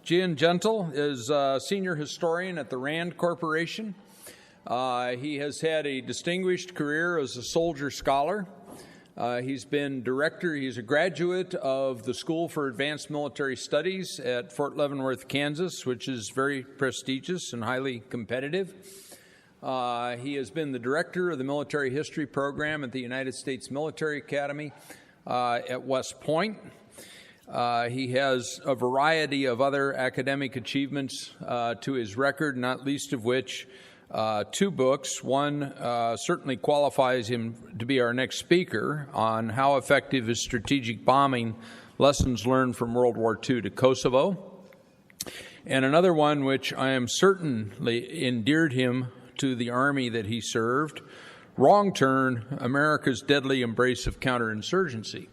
Gian Gentile is a senior historian at the Rand Corporation. He has had a distinguished career as a soldier scholar. He's been director, he's a graduate of the School for Advanced Military Studies at Fort Leavenworth, Kansas, which is very prestigious and highly competitive. He has been the director of the Military History Program at the United States Military Academy at West Point. He has a variety of other academic achievements to his record, not least of which 2 books. One certainly qualifies him to be our next speaker on how effective is strategic bombing, lessons learned from World War II to Kosovo. And another one which I am certainly endeared him to the Army that he served, Wrong Turn, America's Deadly Embrace of Counterinsurgency.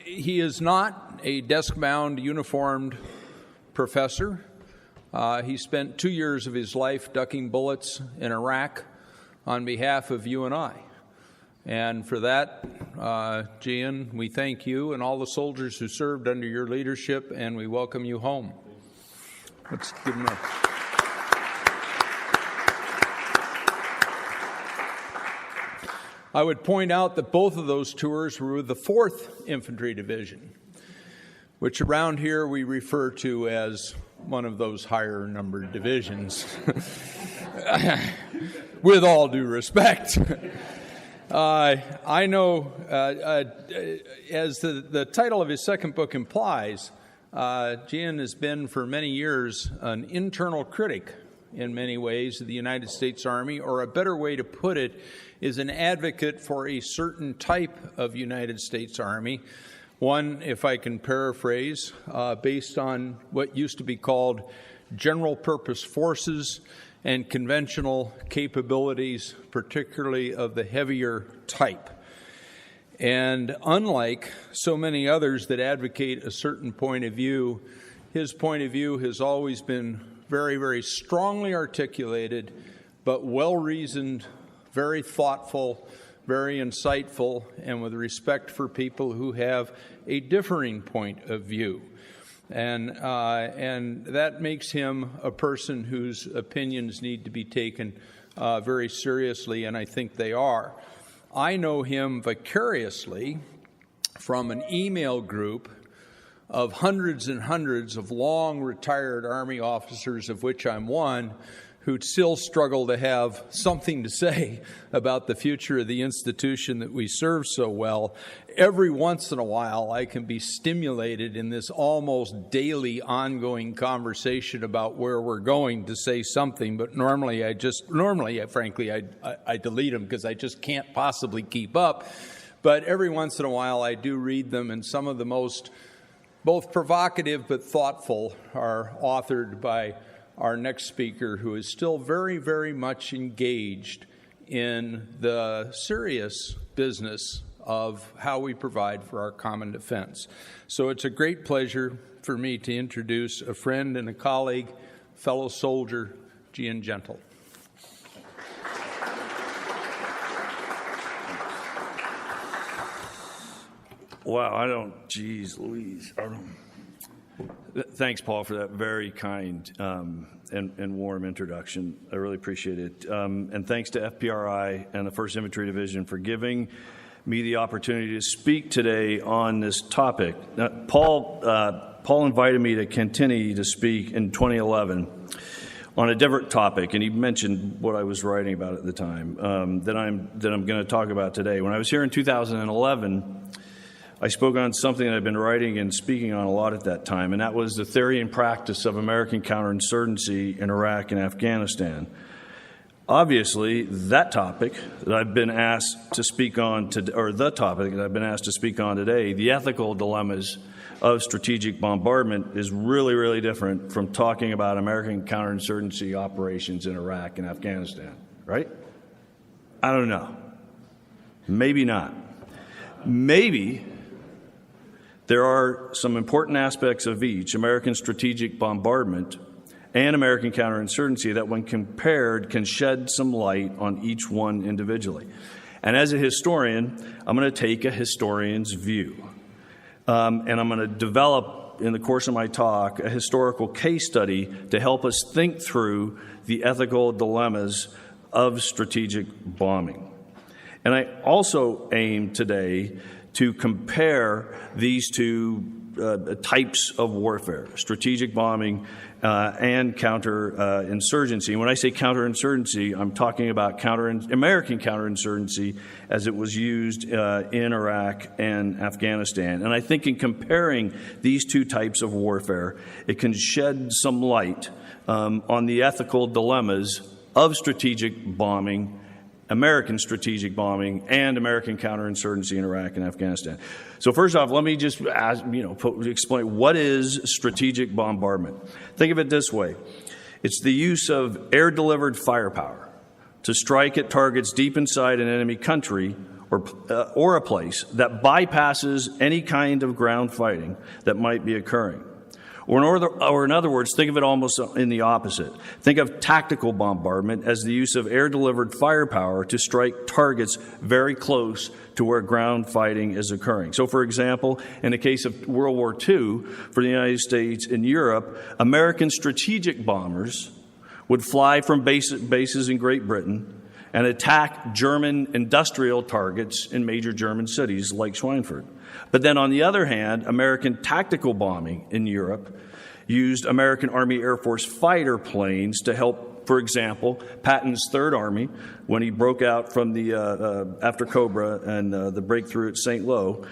He is not a desk-bound, uniformed professor. He spent 2 years of his life ducking bullets in Iraq on behalf of you and I. And for that, Gian, we thank you and all the soldiers who served under your leadership, and we welcome you home. Let's give him a... I would point out that both of those tours were with the 4th Infantry Division, which around here we refer to as one of those higher numbered divisions, with all due respect. I know, as the title of his second book implies, Gian has been for many years an internal critic in many ways of the United States Army, or a better way to put it is an advocate for a certain type of United States Army. One, if I can paraphrase, based on what used to be called general purpose forces and conventional capabilities, particularly of the heavier type. And unlike so many others that advocate a certain point of view, his point of view has always been very, very strongly articulated, but well-reasoned, very thoughtful, very insightful, and with respect for people who have a differing point of view. And that makes him a person whose opinions need to be taken very seriously, and I think they are. I know him vicariously from an email group of hundreds and hundreds of long retired Army officers, of which I'm one, who still struggle to have something to say about the future of the institution that we serve so well. Every once in a while, I can be stimulated in this almost daily ongoing conversation about where we're going to say something, but normally, frankly, I delete them because I just can't possibly keep up. But every once in a while, I do read them, and some of the most both provocative but thoughtful are authored by our next speaker, who is still very, very much engaged in the serious business of how we provide for our common defense. So it's a great pleasure for me to introduce a friend and a colleague, fellow soldier, Gian Gentile. Wow, geez Louise. Thanks, Paul, for that very kind and warm introduction. I really appreciate it. And thanks to FPRI and the 1st Infantry Division for giving me the opportunity to speak today on this topic. Now, Paul invited me to continue to speak in 2011 on a different topic, and he mentioned what I was writing about at the time that I'm going to talk about today. When I was here in 2011, I spoke on something that I've been writing and speaking on a lot at that time, and that was the theory and practice of American counterinsurgency in Iraq and Afghanistan. Obviously, that topic that I've been asked to speak on, the topic that I've been asked to speak on today, the ethical dilemmas of strategic bombardment, is really, really different from talking about American counterinsurgency operations in Iraq and Afghanistan, right? I don't know. Maybe not. Maybe there are some important aspects of each, American strategic bombardment and American counterinsurgency, that when compared can shed some light on each one individually. And as a historian, I'm going to take a historian's view. and I'm going to develop in the course of my talk a historical case study to help us think through the ethical dilemmas of strategic bombing. And I also aim today to compare these two types of warfare, strategic bombing and counterinsurgency. And when I say counterinsurgency, I'm talking about American counterinsurgency as it was used in Iraq and Afghanistan. And I think in comparing these two types of warfare, it can shed some light on the ethical dilemmas of strategic bombing, American strategic bombing, and American counterinsurgency in Iraq and Afghanistan. So first off, let me just explain what is strategic bombardment. Think of it this way. It's the use of air-delivered firepower to strike at targets deep inside an enemy country or a place that bypasses any kind of ground fighting that might be occurring. Or in other words, think of it almost in the opposite. Think of tactical bombardment as the use of air-delivered firepower to strike targets very close to where ground fighting is occurring. So, for example, in the case of World War II, for the United States and Europe, American strategic bombers would fly from bases in Great Britain and attack German industrial targets in major German cities like Schweinfurt. But then on the other hand, American tactical bombing in Europe used American Army Air Force fighter planes to help, for example, Patton's Third Army, when he broke out from the after Cobra and the breakthrough at St. Lo.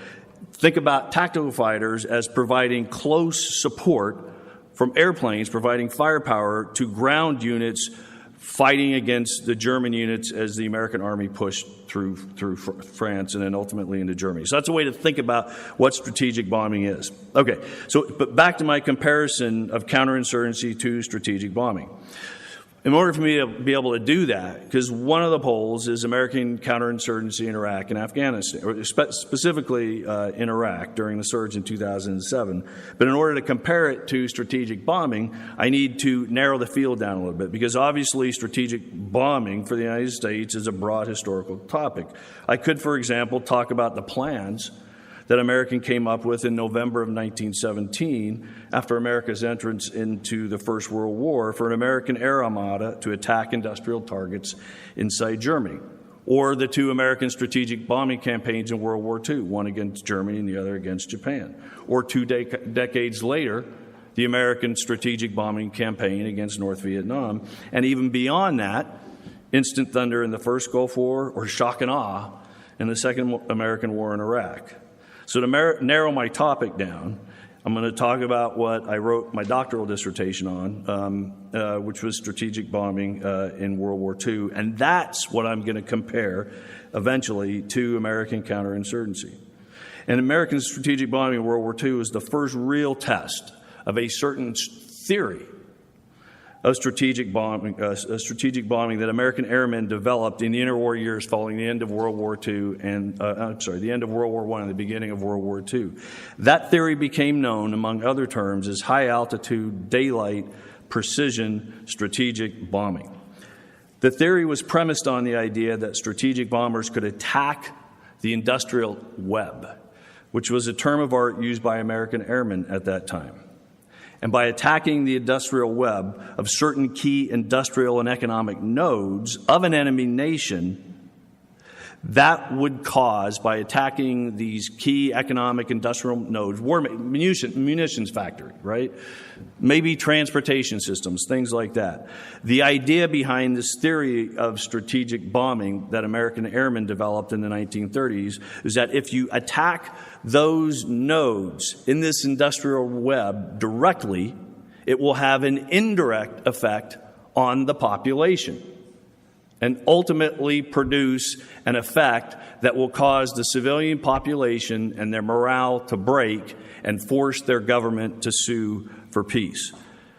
Think about tactical fighters as providing close support from airplanes, providing firepower to ground units fighting against the German units as the American Army pushed through France and then ultimately into Germany. So that's a way to think about what strategic bombing is. Okay, but back to my comparison of counterinsurgency to strategic bombing. In order for me to be able to do that, because one of the poles is American counterinsurgency in Iraq and Afghanistan, or specifically in Iraq during the surge in 2007. But in order to compare it to strategic bombing, I need to narrow the field down a little bit, because obviously strategic bombing for the United States is a broad historical topic. I could, for example, talk about the plans that America came up with in November of 1917 after America's entrance into the First World War for an American air armada to attack industrial targets inside Germany, or the two American strategic bombing campaigns in World War II, one against Germany and the other against Japan, or two decades later, the American strategic bombing campaign against North Vietnam, and even beyond that, instant thunder in the first Gulf War or shock and awe in the Second American War in Iraq. So to narrow my topic down, I'm going to talk about what I wrote my doctoral dissertation on, which was strategic bombing in World War II. And that's what I'm going to compare eventually to American counterinsurgency. And American strategic bombing in World War II is the first real test of a certain theory of strategic bombing that American airmen developed in the interwar years following the end of World War II and the end of World War I and the beginning of World War II. That theory became known, among other terms, as high-altitude, daylight, precision strategic bombing. The theory was premised on the idea that strategic bombers could attack the industrial web, which was a term of art used by American airmen at that time. And by attacking the industrial web of certain key industrial and economic nodes of an enemy nation, that would cause, by attacking these key economic industrial nodes, munitions factory, right? Maybe transportation systems, things like that. The idea behind this theory of strategic bombing that American airmen developed in the 1930s is that if you attack those nodes in this industrial web directly, it will have an indirect effect on the population and ultimately produce an effect that will cause the civilian population and their morale to break and force their government to sue for peace.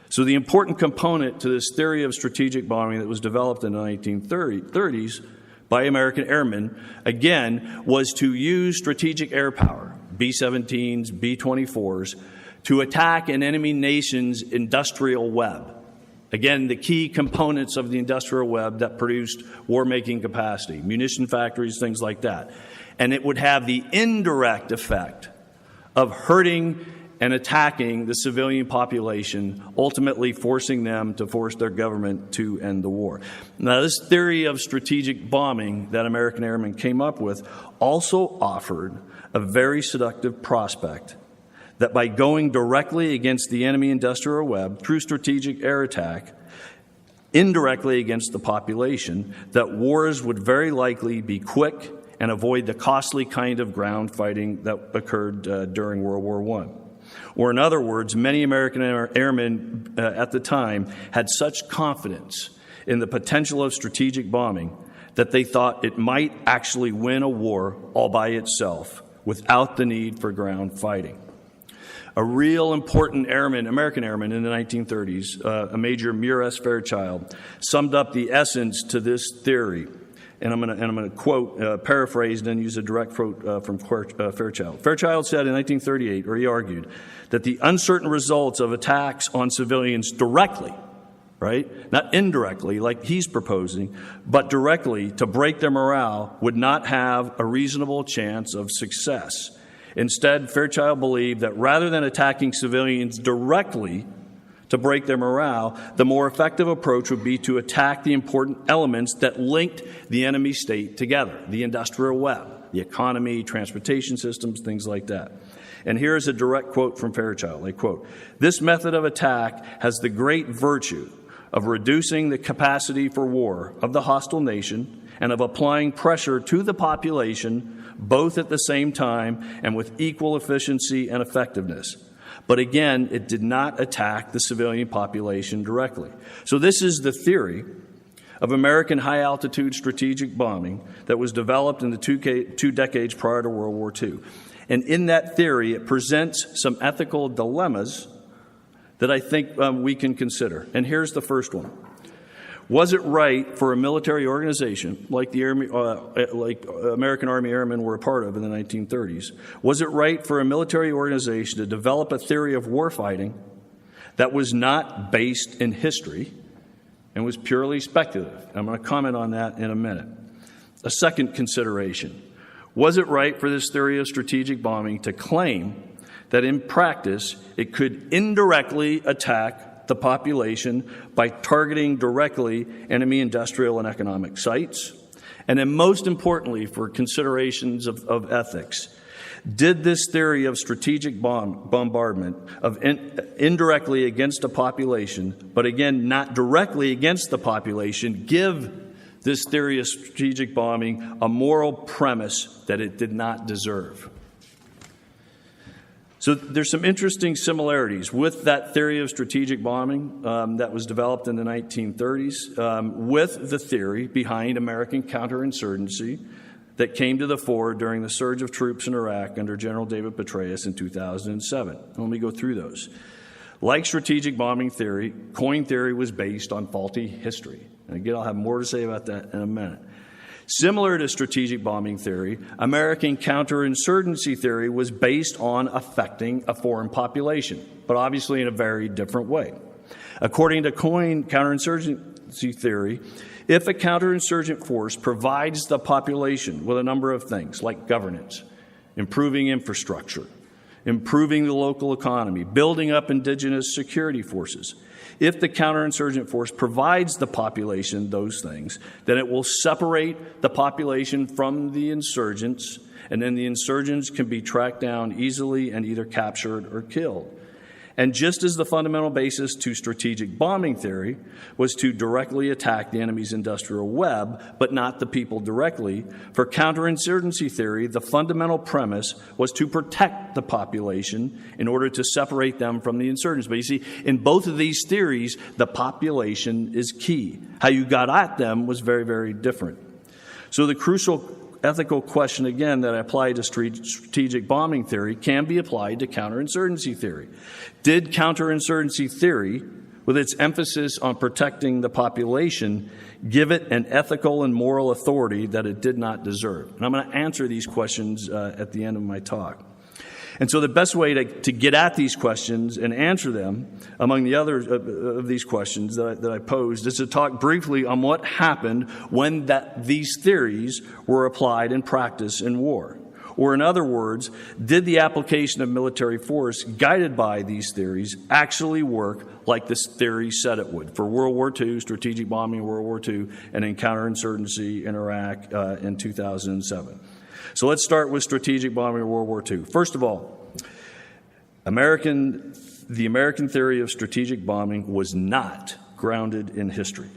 So the important component to this theory of strategic bombing that was developed in the 1930s by American airmen, again, was to use strategic air power, B-17s, B-24s, to attack an enemy nation's industrial web. Again, the key components of the industrial web that produced war-making capacity, munition factories, things like that. And it would have the indirect effect of hurting and attacking the civilian population, ultimately forcing them to force their government to end the war. Now, this theory of strategic bombing that American airmen came up with also offered a very seductive prospect that by going directly against the enemy industrial web through strategic air attack, indirectly against the population, that wars would very likely be quick and avoid the costly kind of ground fighting that occurred during World War I. Or in other words, many American airmen at the time had such confidence in the potential of strategic bombing that they thought it might actually win a war all by itself without the need for ground fighting. A real important airman, American airman in the 1930s, a Major Muir S. Fairchild, summed up the essence to this theory. And I'm going to quote, paraphrase, and use a direct quote from Fairchild. Fairchild said in 1938, or he argued, that the uncertain results of attacks on civilians directly, right, not indirectly like he's proposing, but directly to break their morale would not have a reasonable chance of success. Instead, Fairchild believed that rather than attacking civilians directly to break their morale, the more effective approach would be to attack the important elements that linked the enemy state together, the industrial web, the economy, transportation systems, things like that. And here's a direct quote from Fairchild. I quote, "This method of attack has the great virtue of reducing the capacity for war of the hostile nation and of applying pressure to the population both at the same time and with equal efficiency and effectiveness. But again, it did not attack the civilian population directly." So this is the theory of American high-altitude strategic bombing that was developed in the two decades prior to World War II. And in that theory, it presents some ethical dilemmas that I think we can consider. And here's the first one. Was it right for a military organization like the American Army Airmen were a part of in the 1930s? Was it right for a military organization to develop a theory of warfighting that was not based in history and was purely speculative? I'm going to comment on that in a minute. A second consideration. Was it right for this theory of strategic bombing to claim that in practice it could indirectly attack the population by targeting directly enemy industrial and economic sites? And then most importantly, for considerations of ethics, did this theory of strategic bombardment of indirectly against a population, but again not directly against the population, give this theory of strategic bombing a moral premise that it did not deserve? So there's some interesting similarities with that theory of strategic bombing that was developed in the 1930s with the theory behind American counterinsurgency that came to the fore during the surge of troops in Iraq under General David Petraeus in 2007. Let me go through those. Like strategic bombing theory, coin theory was based on faulty history. And again, I'll have more to say about that in a minute. Similar to strategic bombing theory, American counterinsurgency theory was based on affecting a foreign population, but obviously in a very different way. According to coin counterinsurgency theory, if a counterinsurgent force provides the population with a number of things like governance, improving infrastructure, improving the local economy, building up indigenous security forces, if the counterinsurgent force provides the population those things, then it will separate the population from the insurgents, and then the insurgents can be tracked down easily and either captured or killed. And just as the fundamental basis to strategic bombing theory was to directly attack the enemy's industrial web, but not the people directly, for counterinsurgency theory, the fundamental premise was to protect the population in order to separate them from the insurgents. But you see, in both of these theories, the population is key. How you got at them was very, very different. So the crucial ethical question, again, that I apply to strategic bombing theory can be applied to counterinsurgency theory. Did counterinsurgency theory, with its emphasis on protecting the population, give it an ethical and moral authority that it did not deserve? And I'm going to answer these questions at the end of my talk. And so the best way to get at these questions and answer them, among the other of these questions that I posed, is to talk briefly on what happened when these theories were applied in practice in war. Or in other words, did the application of military force guided by these theories actually work like this theory said it would for World War II, strategic bombing in World War II, and in counterinsurgency in Iraq in 2007? So let's start with strategic bombing in World War II. First of all, the American theory of strategic bombing was not grounded in history.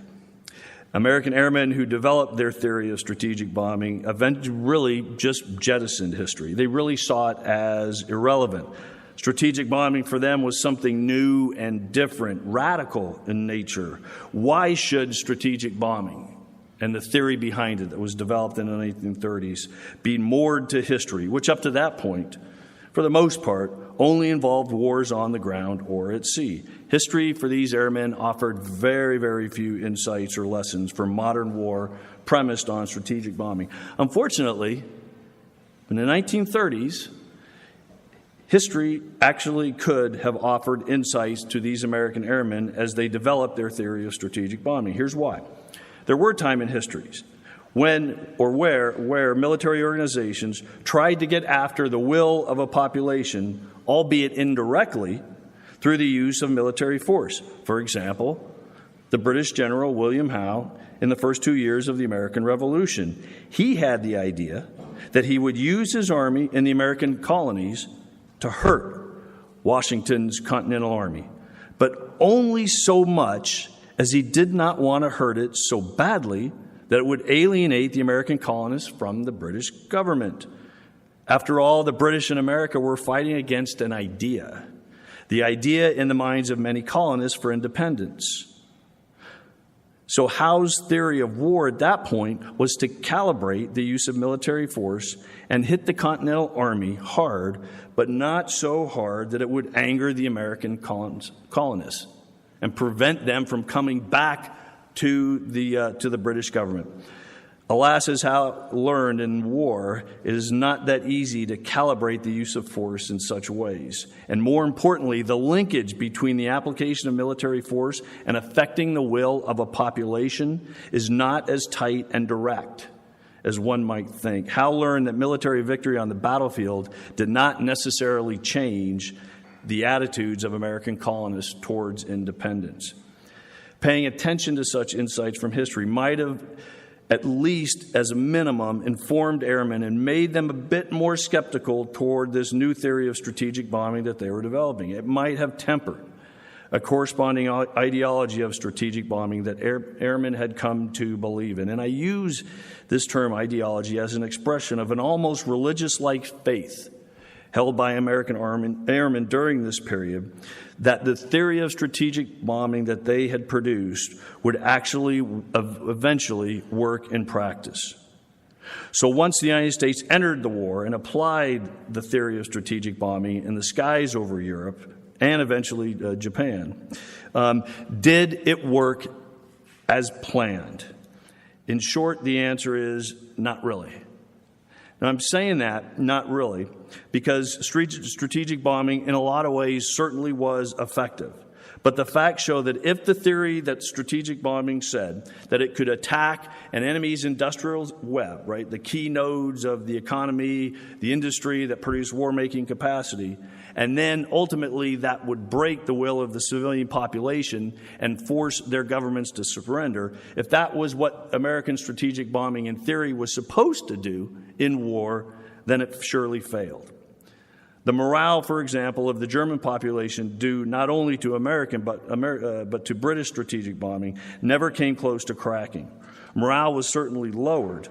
American airmen who developed their theory of strategic bombing eventually really just jettisoned history. They really saw it as irrelevant. Strategic bombing for them was something new and different, radical in nature. Why should strategic bombing and the theory behind it that was developed in the 1930s be moored to history, which up to that point, for the most part, only involved wars on the ground or at sea? History for these airmen offered very, very few insights or lessons for modern war premised on strategic bombing. Unfortunately, in the 1930s, history actually could have offered insights to these American airmen as they developed their theory of strategic bombing. Here's why. There were times in histories when or where military organizations tried to get after the will of a population, albeit indirectly, through the use of military force. For example, the British General William Howe in the first 2 years of the American Revolution. He had the idea that he would use his army in the American colonies to hurt Washington's Continental Army, but only so much as he did not want to hurt it so badly that it would alienate the American colonists from the British government. After all, the British in America were fighting against an idea, the idea in the minds of many colonists for independence. So Howe's theory of war at that point was to calibrate the use of military force and hit the Continental Army hard, but not so hard that it would anger the American colonists and prevent them from coming back to the British government. Alas, as Howe learned in war, it is not that easy to calibrate the use of force in such ways. And more importantly, the linkage between the application of military force and affecting the will of a population is not as tight and direct as one might think. Howe learned that military victory on the battlefield did not necessarily change the attitudes of American colonists towards independence. Paying attention to such insights from history might have, at least as a minimum, informed airmen and made them a bit more skeptical toward this new theory of strategic bombing that they were developing. It might have tempered a corresponding ideology of strategic bombing that airmen had come to believe in. And I use this term ideology as an expression of an almost religious-like faith held by American airmen during this period, that the theory of strategic bombing that they had produced would actually eventually work in practice. So once the United States entered the war and applied the theory of strategic bombing in the skies over Europe and eventually Japan, did it work as planned? In short, the answer is not really. Now, I'm saying that, not really, because strategic bombing in a lot of ways certainly was effective. But the facts show that if the theory that strategic bombing said that it could attack an enemy's industrial web, right, the key nodes of the economy, the industry that produce war-making capacity, and then ultimately that would break the will of the civilian population and force their governments to surrender, if that was what American strategic bombing in theory was supposed to do in war, then it surely failed. The morale, for example, of the German population due not only to American but to British strategic bombing never came close to cracking. Morale was certainly lowered,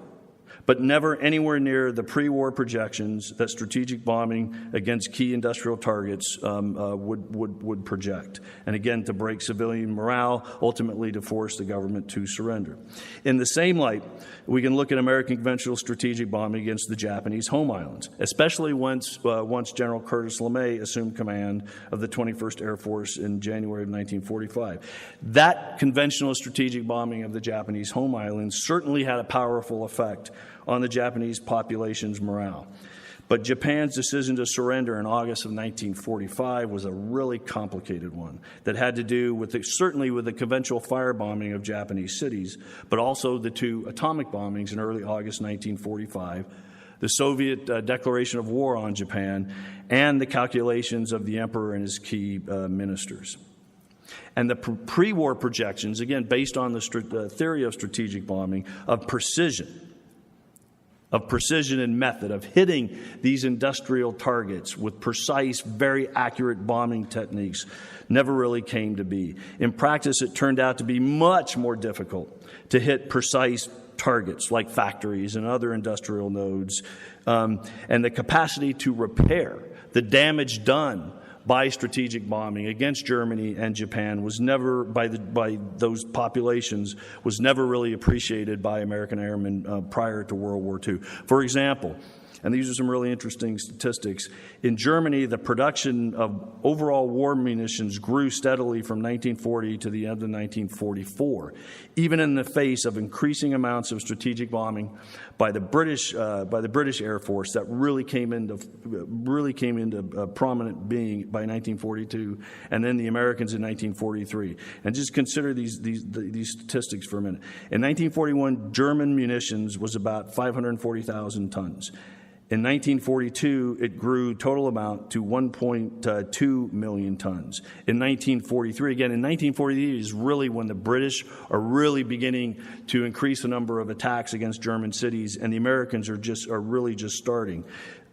but never anywhere near the pre-war projections that strategic bombing against key industrial targets would project. And again, to break civilian morale, ultimately to force the government to surrender. In the same light, we can look at American conventional strategic bombing against the Japanese home islands, especially once General Curtis LeMay assumed command of the 21st Air Force in January of 1945. That conventional strategic bombing of the Japanese home islands certainly had a powerful effect on the Japanese population's morale. But Japan's decision to surrender in August of 1945 was a really complicated one that had to do certainly with the conventional firebombing of Japanese cities, but also the two atomic bombings in early August 1945, the Soviet declaration of war on Japan, and the calculations of the emperor and his key ministers. And the pre-war projections, again, based on the theory of strategic bombing, of precision and method, of hitting these industrial targets with precise, very accurate bombing techniques, never really came to be. In practice, it turned out to be much more difficult to hit precise targets like factories and other industrial nodes, and the capacity to repair the damage done by strategic bombing against Germany and Japan was never, by those populations, was never really appreciated by American airmen prior to World War II. For example, and these are some really interesting statistics, in Germany, the production of overall war munitions grew steadily from 1940 to the end of 1944, even in the face of increasing amounts of strategic bombing by the British Air Force that really came into prominent being by 1942, and then the Americans in 1943. And just consider these statistics for a minute. In 1941, German munitions was about 540,000 tons. In 1942, it grew total amount to 1.2 million tons. In 1943, again, in 1943 is really when the British are really beginning to increase the number of attacks against German cities, and the Americans are really just starting.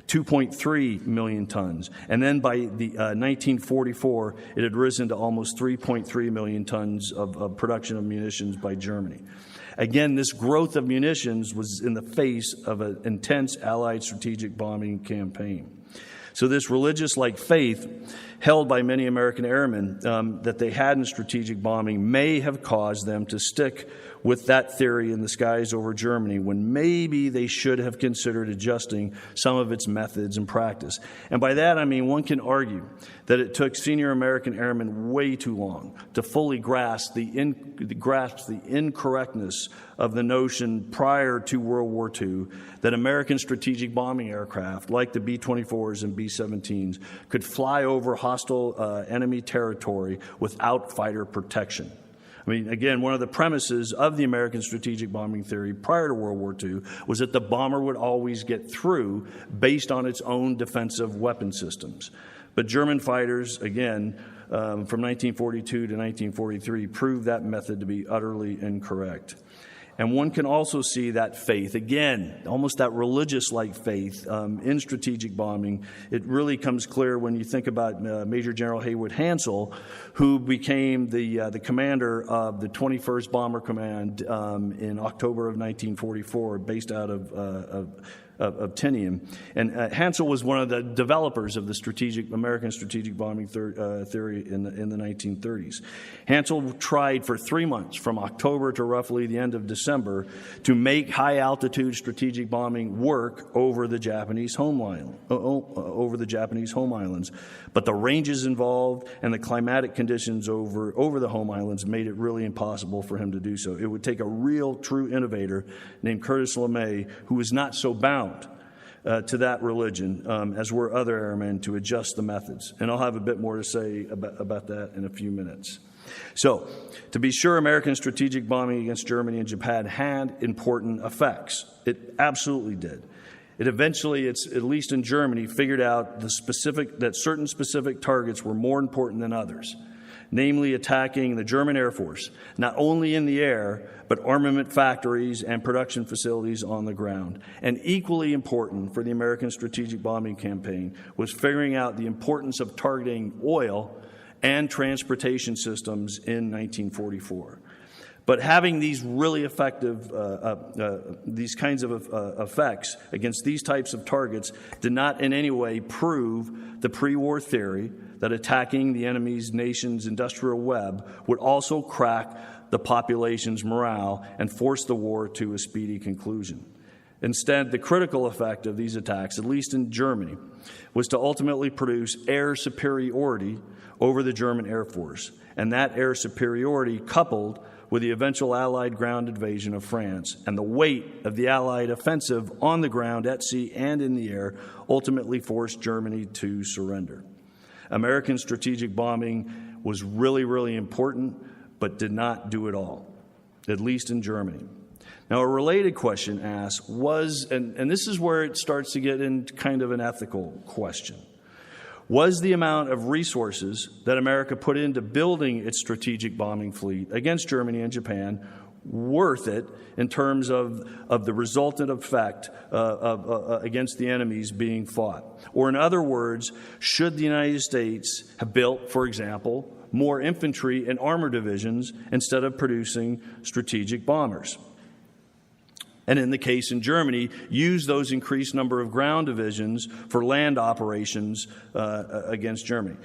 2.3 million tons. And then by 1944, it had risen to almost 3.3 million tons of production of munitions by Germany. Again, this growth of munitions was in the face of an intense Allied strategic bombing campaign. So this religious-like faith held by many American airmen that they had in strategic bombing may have caused them to stick with that theory in the skies over Germany when maybe they should have considered adjusting some of its methods and practice. And by that, I mean one can argue that it took senior American airmen way too long to fully grasp the incorrectness of the notion prior to World War II that American strategic bombing aircraft like the B-24s and B-17s could fly over hostile enemy territory without fighter protection. I mean, again, one of the premises of the American strategic bombing theory prior to World War II was that the bomber would always get through based on its own defensive weapon systems. But German fighters, again, from 1942 to 1943, proved that method to be utterly incorrect. And one can also see that faith, again, almost that religious-like faith in strategic bombing. It really comes clear when you think about Major General Haywood Hansel, who became the commander of the 21st Bomber Command in October of 1944, based out of Tinian. And Hansel was one of the developers of the American strategic bombing theory in the 1930s. Hansel tried for 3 months, from October to roughly the end of December, to make high-altitude strategic bombing work over the Japanese home islands. But the ranges involved and the climatic conditions over the home islands made it really impossible for him to do so. It would take a real, true innovator named Curtis LeMay, who was not so bound to that religion as were other airmen, to adjust the methods. And I'll have a bit more to say about that in a few minutes. So, to be sure, American strategic bombing against Germany and Japan had important effects. It absolutely did. It eventually, at least in Germany, figured out that certain specific targets were more important than others, namely attacking the German Air Force, not only in the air, but armament factories and production facilities on the ground. And equally important for the American strategic bombing campaign was figuring out the importance of targeting oil and transportation systems in 1944. But having these really effective, these kinds of effects against these types of targets did not in any way prove the pre-war theory that attacking the enemy's nation's industrial web would also crack the population's morale and force the war to a speedy conclusion. Instead, the critical effect of these attacks, at least in Germany, was to ultimately produce air superiority over the German Air Force. And that air superiority, coupled with the eventual Allied ground invasion of France and the weight of the Allied offensive on the ground, at sea, and in the air, ultimately forced Germany to surrender. American strategic bombing was really, really important, but did not do it all, at least in Germany. Now, a related question asks, and this is where it starts to get into kind of an ethical question. Was the amount of resources that America put into building its strategic bombing fleet against Germany and Japan worth it in terms of the resultant effect against the enemies being fought? Or in other words, should the United States have built, for example, more infantry and armor divisions instead of producing strategic bombers? And in the case in Germany, use those increased number of ground divisions for land operations against Germany.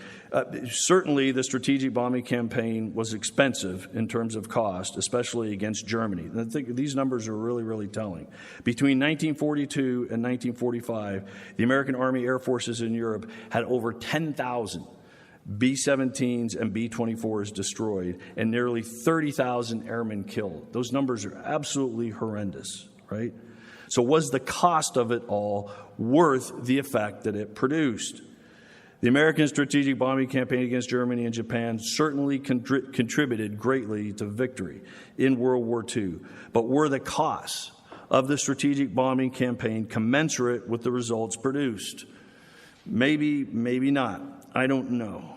Certainly, the strategic bombing campaign was expensive in terms of cost, especially against Germany. And I think these numbers are really, really telling. Between 1942 and 1945, the American Army Air Forces in Europe had over 10,000 B-17s and B-24s destroyed, and nearly 30,000 airmen killed. Those numbers are absolutely horrendous, right? So was the cost of it all worth the effect that it produced? The American strategic bombing campaign against Germany and Japan certainly contributed greatly to victory in World War II, but were the costs of the strategic bombing campaign commensurate with the results produced? Maybe, maybe not. I don't know.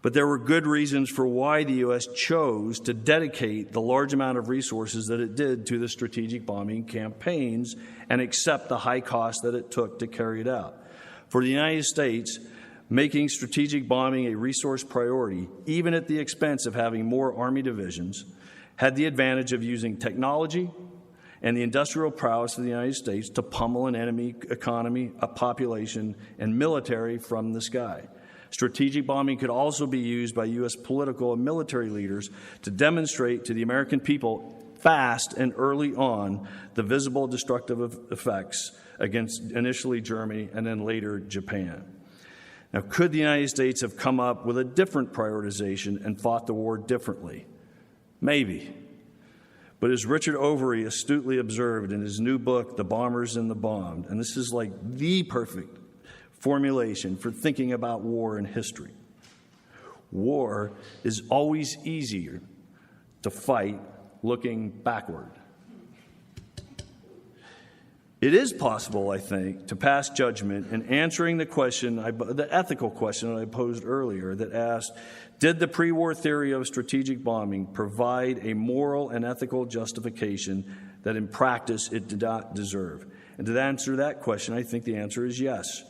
But there were good reasons for why the U.S. chose to dedicate the large amount of resources that it did to the strategic bombing campaigns and accept the high cost that it took to carry it out. For the United States, making strategic bombing a resource priority, even at the expense of having more Army divisions, had the advantage of using technology and the industrial prowess of the United States to pummel an enemy economy, a population, and military from the sky. Strategic bombing could also be used by U.S. political and military leaders to demonstrate to the American people fast and early on the visible destructive effects against initially Germany and then later Japan. Now, could the United States have come up with a different prioritization and fought the war differently? Maybe. But as Richard Overy astutely observed in his new book, The Bombers and the Bombed, and this is like the perfect formulation for thinking about war in history. War is always easier to fight looking backward. It is possible, I think, to pass judgment in answering the ethical question that I posed earlier that asked, did the pre-war theory of strategic bombing provide a moral and ethical justification that in practice it did not deserve? And to answer that question, I think the answer is yes.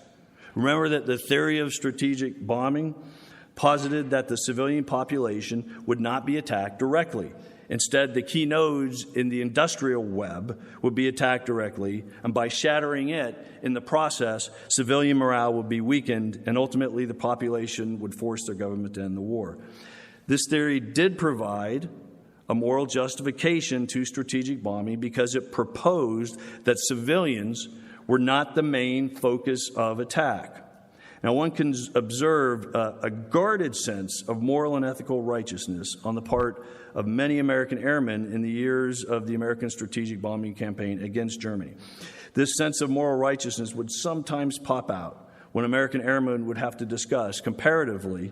Remember that the theory of strategic bombing posited that the civilian population would not be attacked directly. Instead, the key nodes in the industrial web would be attacked directly, and by shattering it in the process, civilian morale would be weakened, and ultimately the population would force their government to end the war. This theory did provide a moral justification to strategic bombing because it proposed that civilians were not the main focus of attack. Now, one can observe a guarded sense of moral and ethical righteousness on the part of many American airmen in the years of the American strategic bombing campaign against Germany. This sense of moral righteousness would sometimes pop out when American airmen would have to discuss, comparatively,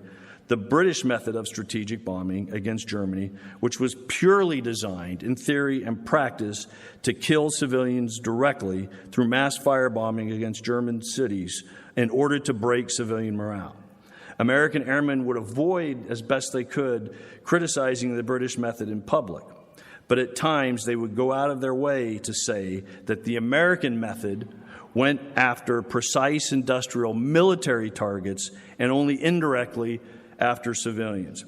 the British method of strategic bombing against Germany, which was purely designed, in theory and practice, to kill civilians directly through mass firebombing against German cities in order to break civilian morale. American airmen would avoid, as best they could, criticizing the British method in public. But at times, they would go out of their way to say that the American method went after precise industrial military targets and only indirectly after civilians.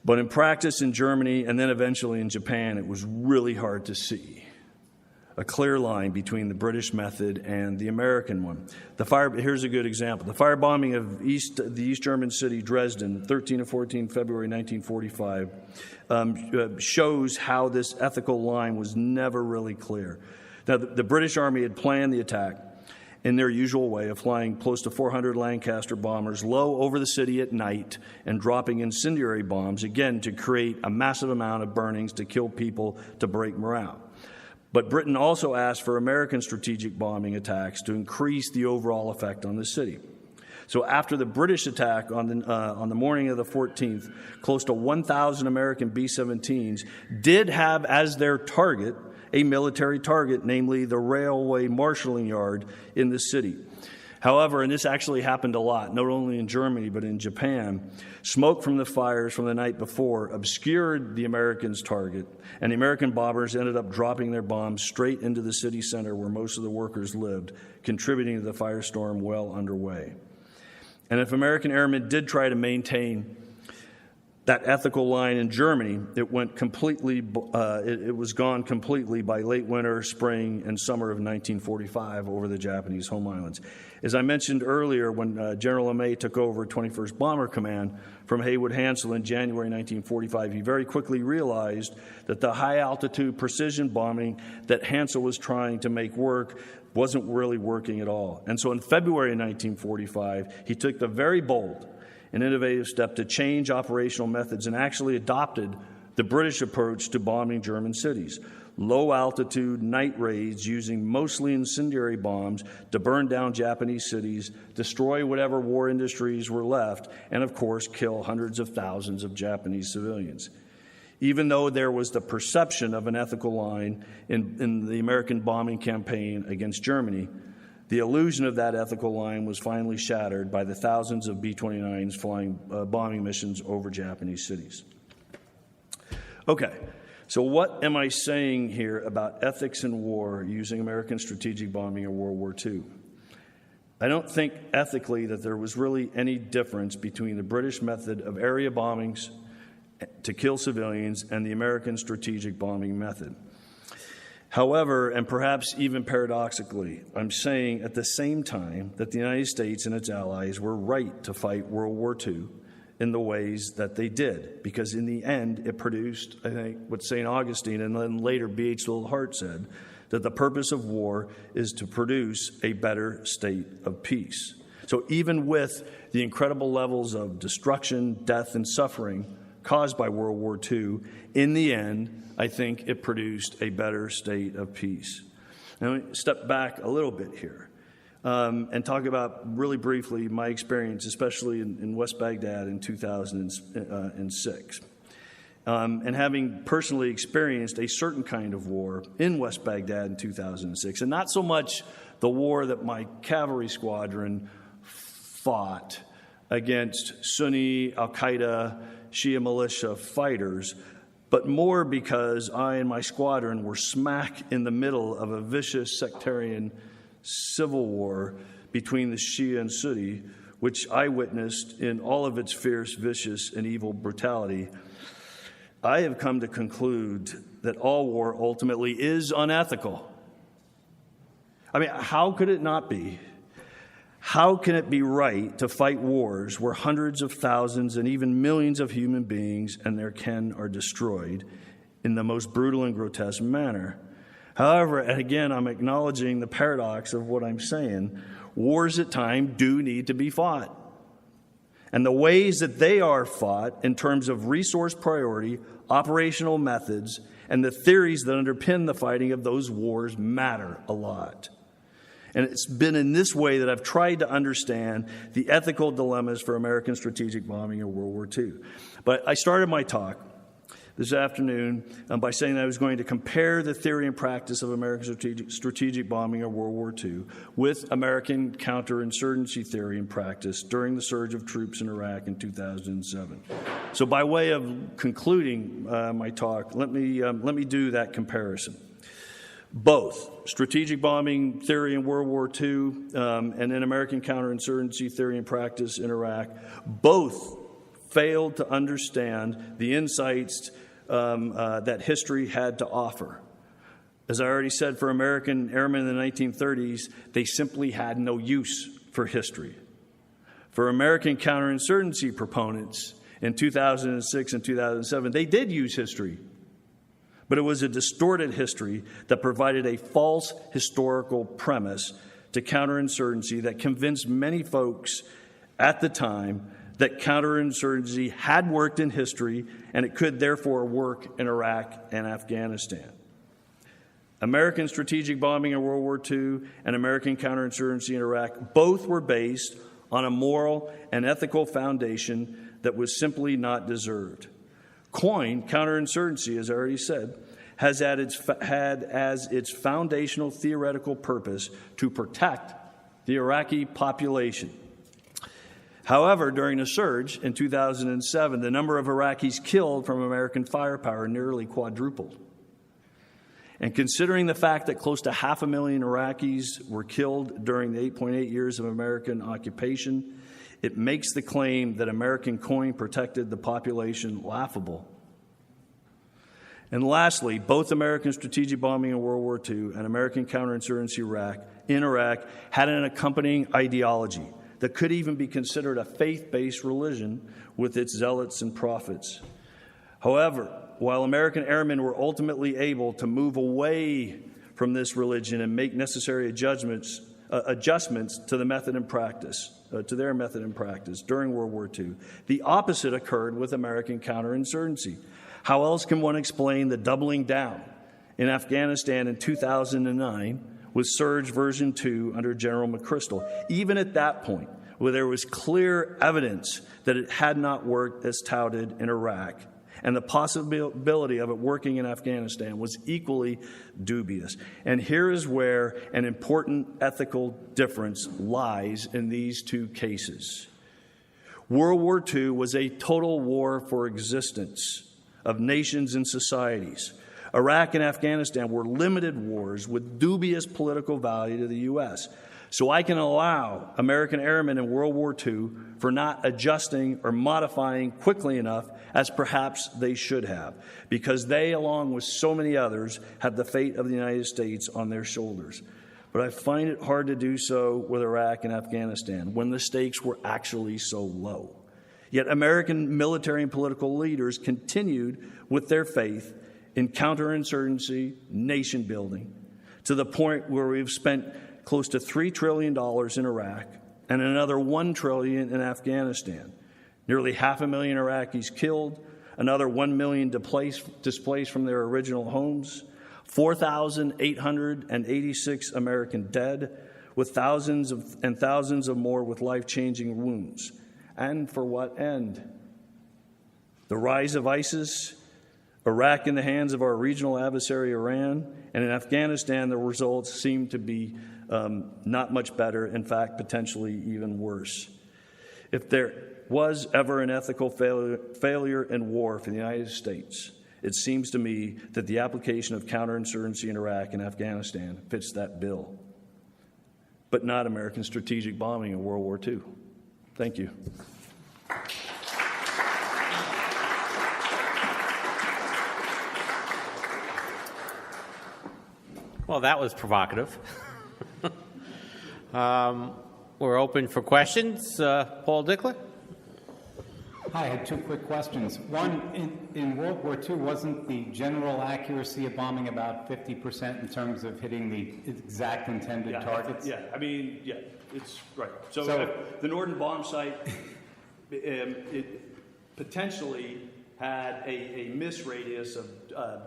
But in practice in Germany and then eventually in Japan, it was really hard to see a clear line between the British method and the American one. Here's a good example. The firebombing of the East German city Dresden, 13 to 14 February 1945, shows how this ethical line was never really clear. Now, the British Army had planned the attack in their usual way of flying close to 400 Lancaster bombers low over the city at night and dropping incendiary bombs, again, to create a massive amount of burnings to kill people to break morale. But Britain also asked for American strategic bombing attacks to increase the overall effect on the city. So after the British attack on the morning of the 14th, close to 1,000 American B-17s did have as their target a military target, namely the railway marshalling yard in the city. However, and this actually happened a lot, not only in Germany but in Japan, smoke from the fires from the night before obscured the Americans' target, and the American bombers ended up dropping their bombs straight into the city center where most of the workers lived, contributing to the firestorm well underway. And if American airmen did try to maintain that ethical line in Germany, it was gone completely by late winter, spring, and summer of 1945 over the Japanese home islands. As I mentioned earlier, when General LeMay took over 21st Bomber Command from Haywood Hansel in January 1945, he very quickly realized that the high-altitude precision bombing that Hansel was trying to make work wasn't really working at all. And so in February 1945, he took the very bold and innovative step to change operational methods and actually adopted the British approach to bombing German cities. Low-altitude night raids using mostly incendiary bombs to burn down Japanese cities, destroy whatever war industries were left, and of course kill hundreds of thousands of Japanese civilians. Even though there was the perception of an ethical line in the American bombing campaign against Germany, the illusion of that ethical line was finally shattered by the thousands of B-29s flying bombing missions over Japanese cities. Okay, so what am I saying here about ethics in war using American strategic bombing in World War II? I don't think ethically that there was really any difference between the British method of area bombings to kill civilians and the American strategic bombing method. However, and perhaps even paradoxically, I'm saying at the same time that the United States and its allies were right to fight World War II in the ways that they did, because in the end it produced, I think, what St. Augustine and then later B.H. Little Hart said, that the purpose of war is to produce a better state of peace. So even with the incredible levels of destruction, death, and suffering caused by World War II, in the end, I think it produced a better state of peace. Now, let me step back a little bit here and talk about, really briefly, my experience, especially in West Baghdad in 2006. And having personally experienced a certain kind of war in West Baghdad in 2006, and not so much the war that my cavalry squadron fought against Sunni, Al-Qaeda, Shia militia fighters, but more because I and my squadron were smack in the middle of a vicious sectarian civil war between the Shia and Sunni, which I witnessed in all of its fierce, vicious, and evil brutality. I have come to conclude that all war ultimately is unethical. I mean, how could it not be? How can it be right to fight wars where hundreds of thousands and even millions of human beings and their kin are destroyed in the most brutal and grotesque manner? However, and again, I'm acknowledging the paradox of what I'm saying. Wars at times do need to be fought. And the ways that they are fought in terms of resource priority, operational methods, and the theories that underpin the fighting of those wars matter a lot. And it's been in this way that I've tried to understand the ethical dilemmas for American strategic bombing in World War II. But I started my talk this afternoon by saying that I was going to compare the theory and practice of American strategic bombing in World War II with American counterinsurgency theory and practice during the surge of troops in Iraq in 2007. So by way of concluding my talk, let me do that comparison. Both strategic bombing theory in World War II and then American counterinsurgency theory and practice in Iraq, both failed to understand the insights that history had to offer. As I already said, for American airmen in the 1930s, they simply had no use for history. For American counterinsurgency proponents in 2006 and 2007, they did use history. But it was a distorted history that provided a false historical premise to counterinsurgency that convinced many folks at the time that counterinsurgency had worked in history and it could therefore work in Iraq and Afghanistan. American strategic bombing in World War II and American counterinsurgency in Iraq both were based on a moral and ethical foundation that was simply not deserved. COIN, counterinsurgency, as I already said, had as its foundational theoretical purpose to protect the Iraqi population. However, during the surge in 2007, the number of Iraqis killed from American firepower nearly quadrupled. And considering the fact that close to 500,000 Iraqis were killed during the 8.8 years of American occupation, it makes the claim that American COIN protected the population laughable. And lastly, both American strategic bombing in World War II and American counterinsurgency in Iraq had an accompanying ideology that could even be considered a faith-based religion with its zealots and prophets. However, while American airmen were ultimately able to move away from this religion and make necessary adjustments to the method and practice, to their method and practice during World War II, the opposite occurred with American counterinsurgency. How else can one explain the doubling down in Afghanistan in 2009 with Surge version 2 under General McChrystal, even at that point where there was clear evidence that it had not worked as touted in Iraq, and the possibility of it working in Afghanistan was equally dubious. And here is where an important ethical difference lies in these two cases. World War II was a total war for existence of nations and societies. Iraq and Afghanistan were limited wars with dubious political value to the U.S. So I can allow American airmen in World War II for not adjusting or modifying quickly enough as perhaps they should have, because they, along with so many others, had the fate of the United States on their shoulders. But I find it hard to do so with Iraq and Afghanistan when the stakes were actually so low. Yet American military and political leaders continued with their faith in counterinsurgency, nation building, to the point where we've spent close to $3 trillion in Iraq and another $1 trillion in Afghanistan. Nearly 500,000 Iraqis killed, another 1 million displaced from their original homes, 4,886 American dead, with thousands of more with life-changing wounds. And for what end? The rise of ISIS, Iraq in the hands of our regional adversary Iran, and in Afghanistan the results seem to be not much better, in fact, potentially even worse. If there was ever an ethical failure in war for the United States, it seems to me that the application of counterinsurgency in Iraq and Afghanistan fits that bill, but not American strategic bombing in World War II. Thank you. Well, that was provocative. We're open for questions. Paul Dickler? Hi, I had two quick questions. One, in World War II, wasn't the general accuracy of bombing about 50% in terms of hitting the exact intended targets? Yeah, it's right. So the Norden bomb site, it potentially had a miss radius of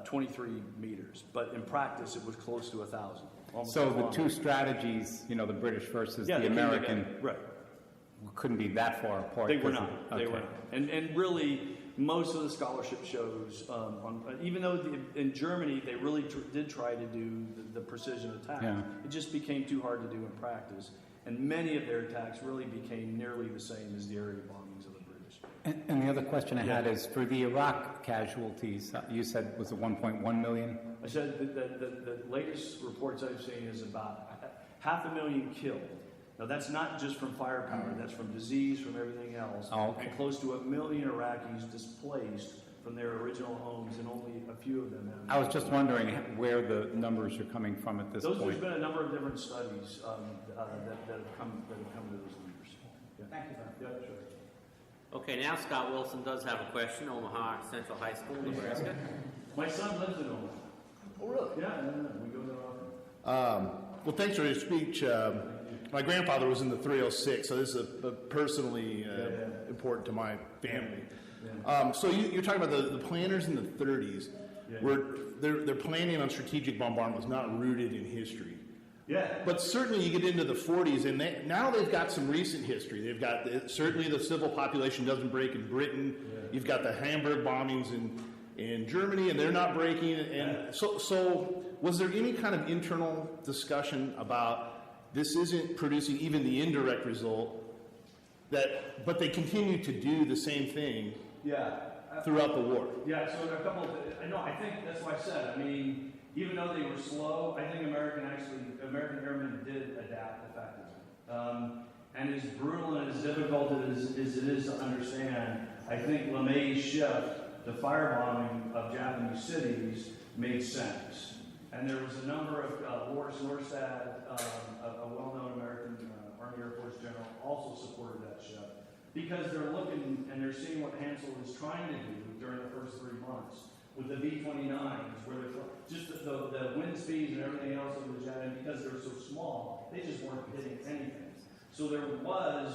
23 meters, but in practice it was close to 1,000. So the two strategies, the British versus the American, right, couldn't be that far apart. They were not. Okay. They were not. And really, most of the scholarship shows, even though in Germany they really did try to do the precision attack, it just became too hard to do in practice. And many of their attacks really became nearly the same as the area bombings of the British. And the other question I had is, for the Iraq casualties, you said was it 1.1 million? I said the latest reports I've seen is about 500,000 killed. Now, that's not just from firepower. That's from disease, from everything else. Oh, okay. And close to 1 million Iraqis displaced from their original homes, and only a few of them have. I was just wondering where the numbers are coming from at this point. There's been a number of different studies that have come to those numbers. Yeah. Thank you, sir. Yeah, sure. Okay, now Scott Wilson does have a question. Omaha Central High School, Nebraska. My son lives in Omaha. Oh, really? Yeah, we go there often. Well, thanks for your speech. My grandfather was in the 306, so this is personally important to my family. Yeah. So you're talking about the planners in the 30s, where their planning on strategic bombardment was not rooted in history. Yeah. But certainly you get into the 40s, and now they've got some recent history. They've got, certainly the civil population doesn't break in Britain. Yeah. You've got the Hamburg bombings in Germany, and they're not breaking. And so was there any kind of internal discussion about this isn't producing even the indirect result, but they continue to do the same thing throughout the war? Yeah, so a couple of, I think that's why I said, I mean, even though they were slow, I think American airmen did adapt effectively. And as brutal and as difficult as it is to understand, I think LeMay's shift to firebombing of Japanese cities made sense. And there was a number of, Boris Norstad, a well-known American Army Air Force general, also supported that shift. Because they're looking and they're seeing what Hansel was trying to do during the first 3 months with the B-29s, where they're just the wind speeds and everything else of the jet, and because they were so small, they just weren't hitting anything. So there was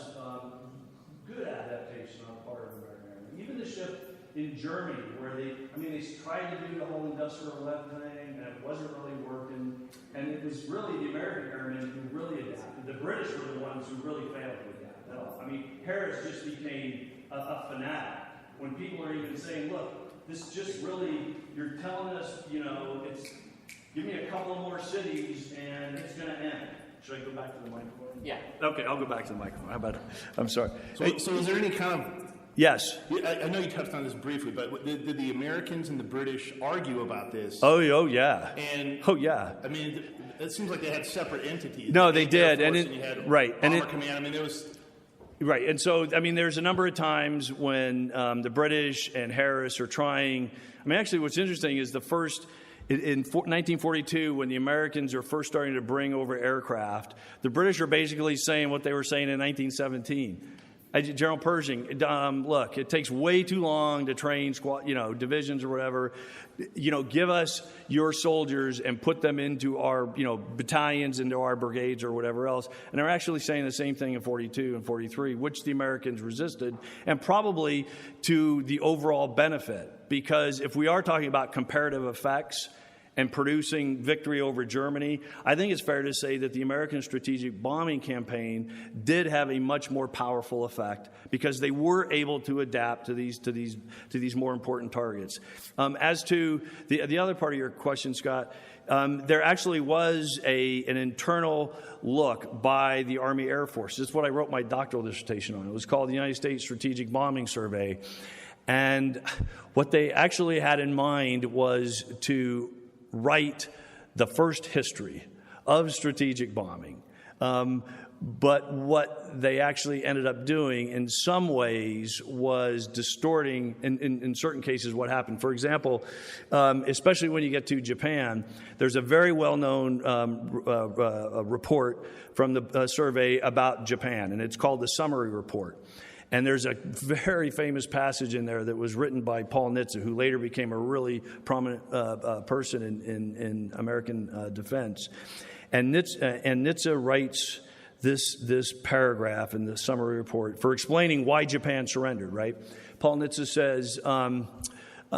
good adaptation on the part of the American Airmen. Even the shift in Germany, where they tried to do the whole industrial left thing, and it wasn't really working. And it was really the American Airmen who really adapted. The British were the ones who really failed to adapt at all. I mean, Harris just became a fanatic. When people are even saying, look, this just really, you're telling us, it's, give me a couple more cities and it's going to end. Should I go back to the microphone? Yeah. Okay, I'll go back to the microphone. How about it? I'm sorry. So is there any kind of... Yes. I know you touched on this briefly, but did the Americans and the British argue about this? Oh yeah. And yeah. I mean, it seems like they had separate entities. No, they did, and you had Bomber Command. I mean, it was right. And so, I mean, there's a number of times when the British and Harris are trying. I mean, actually, what's interesting is the first. In 1942, when the Americans are first starting to bring over aircraft, the British are basically saying what they were saying in 1917. General Pershing, look, it takes way too long to train divisions or whatever. Give us your soldiers and put them into our, battalions, into our brigades or whatever else. And they're actually saying the same thing in 42 and 43, which the Americans resisted, and probably to the overall benefit. Because if we are talking about comparative effects and producing victory over Germany, I think it's fair to say that the American strategic bombing campaign did have a much more powerful effect because they were able to adapt to these more important targets. As to the other part of your question, Scott, there actually was an internal look by the Army Air Force. This is what I wrote my doctoral dissertation on. It was called the United States Strategic Bombing Survey. And what they actually had in mind was to write the first history of strategic bombing. But what they actually ended up doing in some ways was distorting, in certain cases, what happened. For example, especially when you get to Japan, there's a very well-known report from the survey about Japan, and it's called the Summary Report. And there's a very famous passage in there that was written by Paul Nitze, who later became a really prominent person in American defense. And Nitze writes this paragraph in the summary report for explaining why Japan surrendered, right? Paul Nitze says,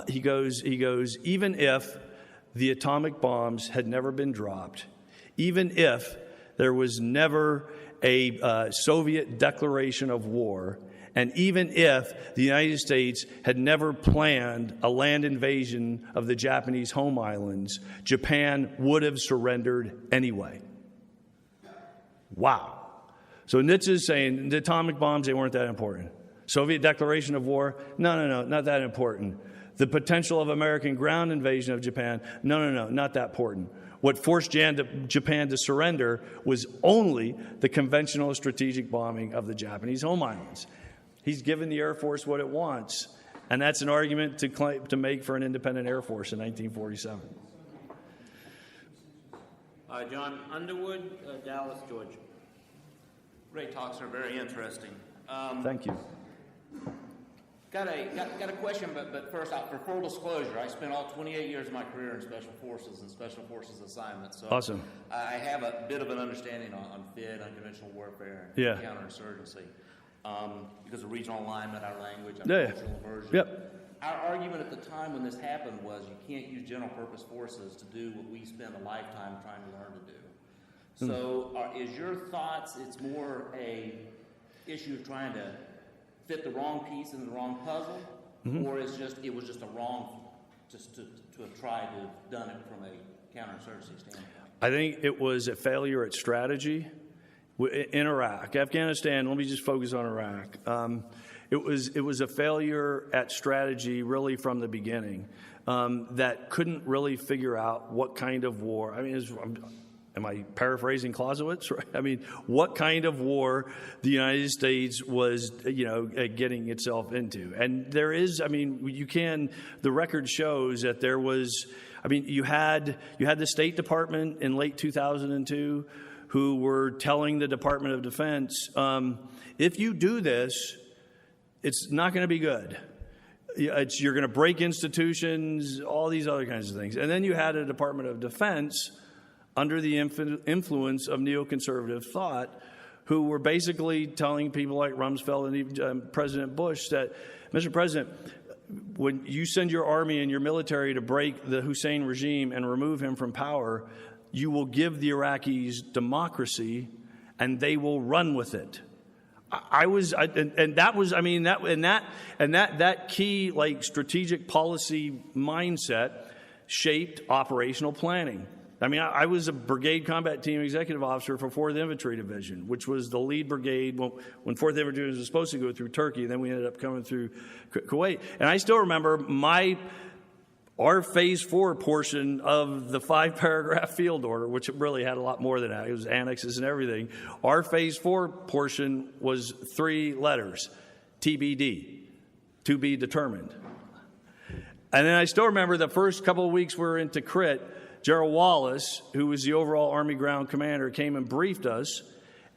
he goes, even if the atomic bombs had never been dropped, even if there was never a Soviet declaration of war, and even if the United States had never planned a land invasion of the Japanese home islands, Japan would have surrendered anyway. Wow. So Nitze is saying the atomic bombs, they weren't that important. Soviet declaration of war, no, not that important. The potential of American ground invasion of Japan, no, not that important. What forced Japan to surrender was only the conventional strategic bombing of the Japanese home islands. He's given the Air Force what it wants, and that's an argument to make for an independent Air Force in 1947. John Underwood, Dallas, Georgia. Great talks are very interesting. Thank you. Got a question, but first, for full disclosure, I spent all 28 years of my career in Special Forces and Special Forces assignments. So awesome. I have a bit of an understanding on FID, unconventional warfare, and counterinsurgency. Because of regional alignment, our language, our cultural immersion. Yep. Our argument at the time when this happened was you can't use general purpose forces to do what we spend a lifetime trying to learn to do. So is your thoughts, it's more a issue of trying to fit the wrong piece in the wrong puzzle? Or it was just a wrong, just to have tried to have done it from a counterinsurgency standpoint? I think it was a failure at strategy in Iraq. Afghanistan, let me just focus on Iraq. It was a failure at strategy really from the beginning, that couldn't really figure out what kind of war. I mean, am I paraphrasing Clausewitz? Right? I mean, what kind of war the United States was, getting itself into. And there is, the record shows that there was, you had the State Department in late 2002 who were telling the Department of Defense, if you do this, it's not going to be good. You're going to break institutions, all these other kinds of things. And then you had a Department of Defense under the influence of neoconservative thought who were basically telling people like Rumsfeld and even President Bush that, Mr. President, when you send your army and your military to break the Hussein regime and remove him from power, you will give the Iraqis democracy and they will run with it. That key strategic policy mindset shaped operational planning. I was a brigade combat team executive officer for 4th Infantry Division, which was the lead brigade when 4th Infantry Division was supposed to go through Turkey. Then we ended up coming through Kuwait. And I still remember our Phase 4 portion of the 5-paragraph field order, which really had a lot more than that. It was annexes and everything. Our Phase 4 portion was 3 letters, TBD, to be determined. And then I still remember the first couple of weeks we were into Tikrit, General Wallace, who was the overall Army ground commander, came and briefed us,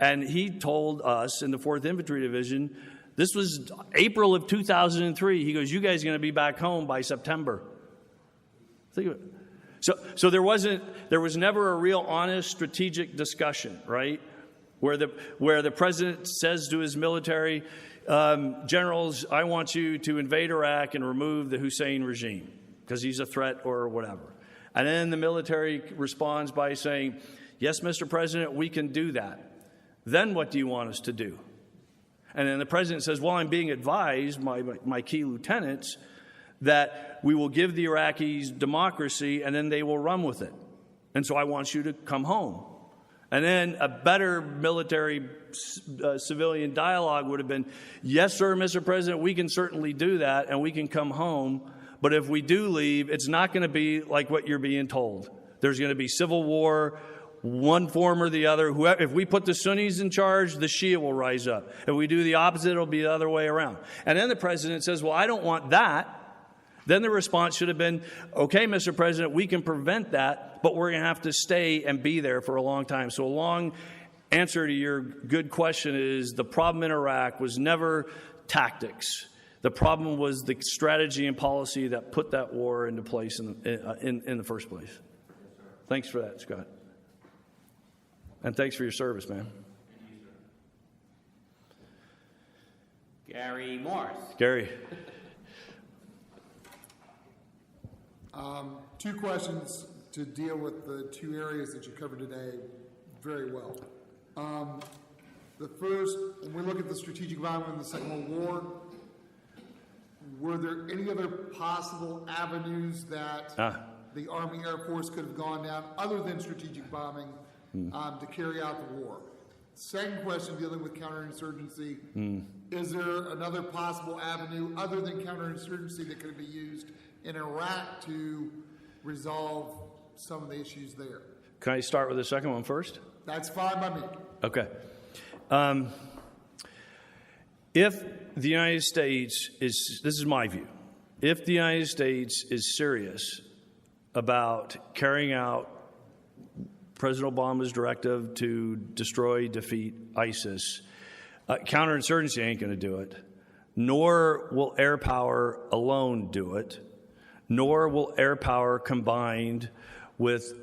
and he told us in the 4th Infantry Division, this was April of 2003, he goes, you guys are going to be back home by September. Think of it. So there was never a real honest strategic discussion, right? Where the president says to his military, generals, I want you to invade Iraq and remove the Hussein regime because he's a threat or whatever. And then the military responds by saying, yes, Mr. President, we can do that. Then what do you want us to do? And then the president says, well, I'm being advised by my key lieutenants that we will give the Iraqis democracy and then they will run with it. And so I want you to come home. And then a better military civilian dialogue would have been, yes, sir, Mr. President, we can certainly do that and we can come home. But if we do leave, it's not going to be like what you're being told. There's going to be civil war, one form or the other. If we put the Sunnis in charge, the Shia will rise up. If we do the opposite, it'll be the other way around. And then the president says, well, I don't want that. Then the response should have been, okay, Mr. President, we can prevent that, but we're going to have to stay and be there for a long time. So a long answer to your good question is the problem in Iraq was never tactics. The problem was the strategy and policy that put that war into place in the first place. Thanks for that, Scott. And thanks for your service, man. Gary Morris. Gary. 2 questions to deal with the 2 areas that you covered today very well. The first, when we look at the strategic bombing in the Second World War, were there any other possible avenues that the Army Air Force could have gone down other than strategic bombing to carry out the war? Second question, dealing with counterinsurgency, is there another possible avenue other than counterinsurgency that could be used in Iraq to resolve some of the issues there? Can I start with the second one first? That's fine by me. Okay. If the United States is, this is my view, if the United States is serious about carrying out President Obama's directive to destroy, defeat ISIS, counterinsurgency ain't going to do it, nor will air power alone do it, nor will air power combined with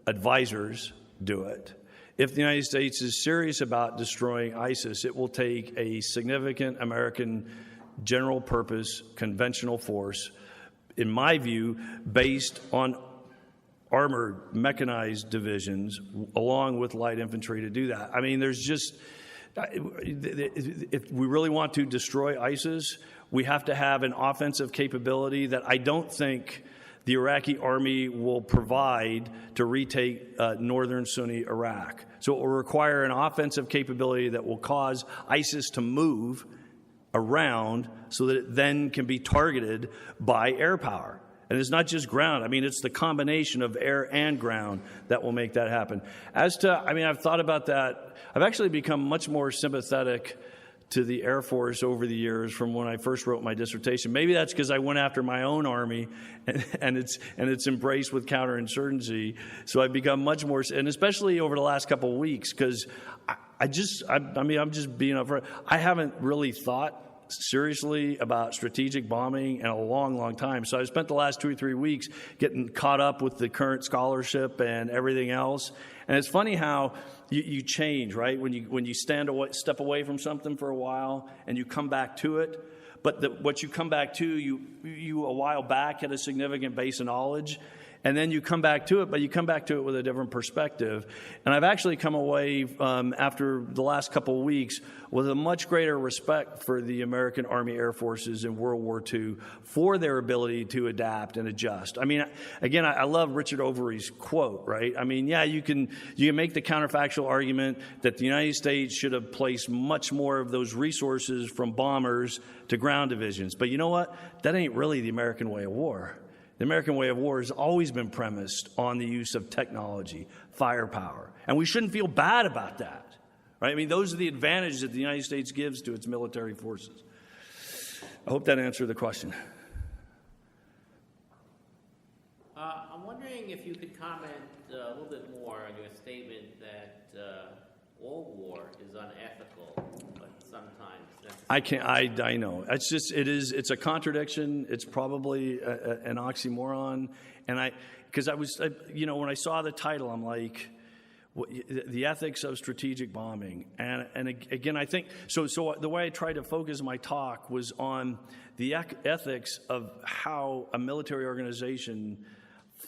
advisors do it. If the United States is serious about destroying ISIS, it will take a significant American general purpose conventional force, in my view, based on armored mechanized divisions along with light infantry to do that. I mean, there's just, if we really want to destroy ISIS, we have to have an offensive capability that I don't think the Iraqi army will provide to retake northern Sunni Iraq. So it will require an offensive capability that will cause ISIS to move around so that it then can be targeted by air power. And it's not just ground. I mean, it's the combination of air and ground that will make that happen. As to, I mean, I've thought about that. I've actually become much more sympathetic to the Air Force over the years from when I first wrote my dissertation. Maybe that's because I went after my own army and it's embraced with counterinsurgency. So I've become much more, and especially over the last couple of weeks, because I'm just being upfront. I haven't really thought seriously about strategic bombing in a long, long time. So I spent the last 2 or 3 weeks getting caught up with the current scholarship and everything else. And it's funny how you change, right? When you step away from something for a while and you come back to it. But what you come back to, you a while back had a significant base of knowledge. And then you come back to it, but you come back to it with a different perspective. And I've actually come away after the last couple of weeks with a much greater respect for the American Army Air Forces in World War II for their ability to adapt and adjust. I mean, again, I love Richard Overy's quote, right? I mean, yeah, you can make the counterfactual argument that the United States should have placed much more of those resources from bombers to ground divisions. But you know what? That ain't really the American way of war. The American way of war has always been premised on the use of technology, firepower. And we shouldn't feel bad about that, right? I mean, those are the advantages that the United States gives to its military forces. I hope that answered the question. I'm wondering if you could comment a little bit more on your statement that all war is unethical, but sometimes necessary. I know. It's a contradiction. It's probably an oxymoron. And when I saw the title, I'm like, the ethics of strategic bombing. And again, I think, so the way I tried to focus my talk was on the ethics of how a military organization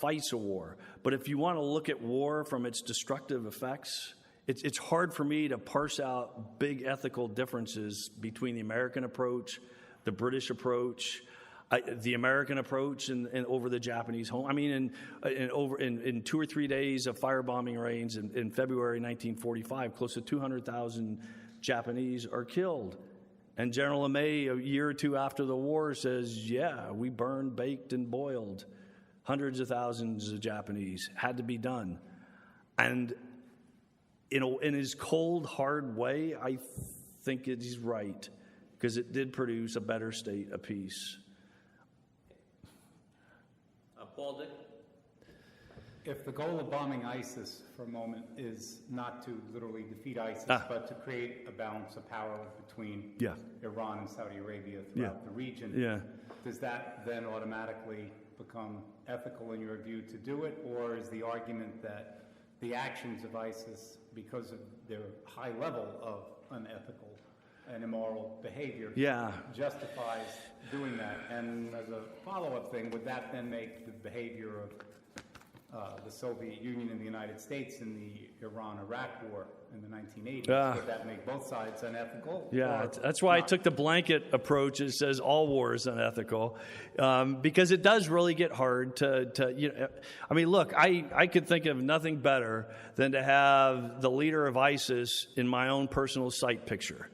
fights a war. But if you want to look at war from its destructive effects, it's hard for me to parse out big ethical differences between the American approach, the British approach, the American approach, and over the Japanese home. I mean, in 2 or 3 days of firebombing raids in February 1945, close to 200,000 Japanese are killed. And General LeMay, a year or two after the war, says, yeah, we burned, baked, and boiled hundreds of thousands of Japanese. Had to be done. And in his cold, hard way, I think he's right, because it did produce a better state of peace. Paul Dick? If the goal of bombing ISIS for a moment is not to literally defeat ISIS, but to create a balance of power between Iran and Saudi Arabia throughout the region, does that then automatically become ethical in your view to do it? Or is the argument that the actions of ISIS, because of their high level of unethical and immoral behavior, justifies doing that? And as a follow-up thing, would that then make the behavior of the Soviet Union and the United States in the Iran-Iraq war in the 1980s, would that make both sides unethical? Yeah, that's why I took the blanket approach. It says all war is unethical, because it does really get hard to I mean, look, I could think of nothing better than to have the leader of ISIS in my own personal sight picture.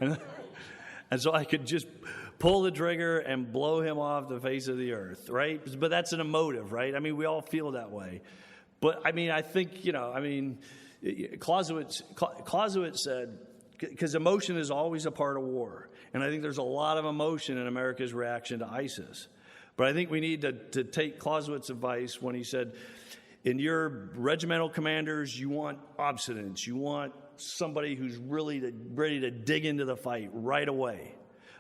And so I could just pull the trigger and blow him off the face of the earth, right? But that's an emotive, right? I mean, we all feel that way. But, I mean, I think, Clausewitz said, because emotion is always a part of war. And I think there's a lot of emotion in America's reaction to ISIS. But I think we need to take Clausewitz's advice when he said, in your regimental commanders, you want obstinance. You want somebody who's really ready to dig into the fight right away.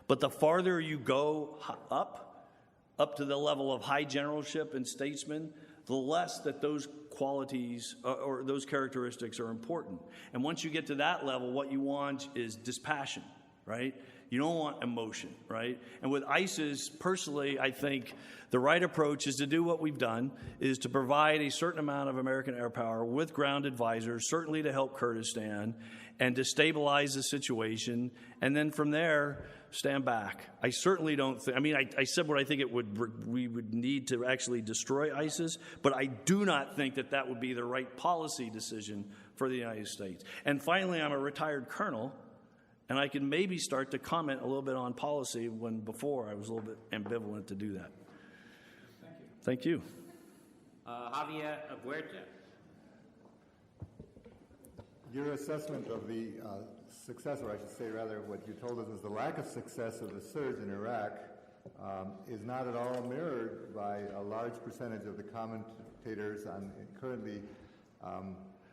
But the farther you go up to the level of high generalship and statesmen, the less that those qualities or those characteristics are important. And once you get to that level, what you want is dispassion, right? You don't want emotion, right? And with ISIS, personally, I think the right approach is to do what we've done, is to provide a certain amount of American air power with ground advisors, certainly to help Kurdistan, and to stabilize the situation, and then from there, stand back. I certainly don't think, I said what I think we would need to actually destroy ISIS, but I do not think that that would be the right policy decision for the United States. And finally, I'm a retired colonel, and I can maybe start to comment a little bit on policy when before I was a little bit ambivalent to do that. Thank you. Javier Huerta. Your assessment of the success, or I should say rather what you told us is the lack of success of the surge in Iraq is not at all mirrored by a large percentage of the commentators on currently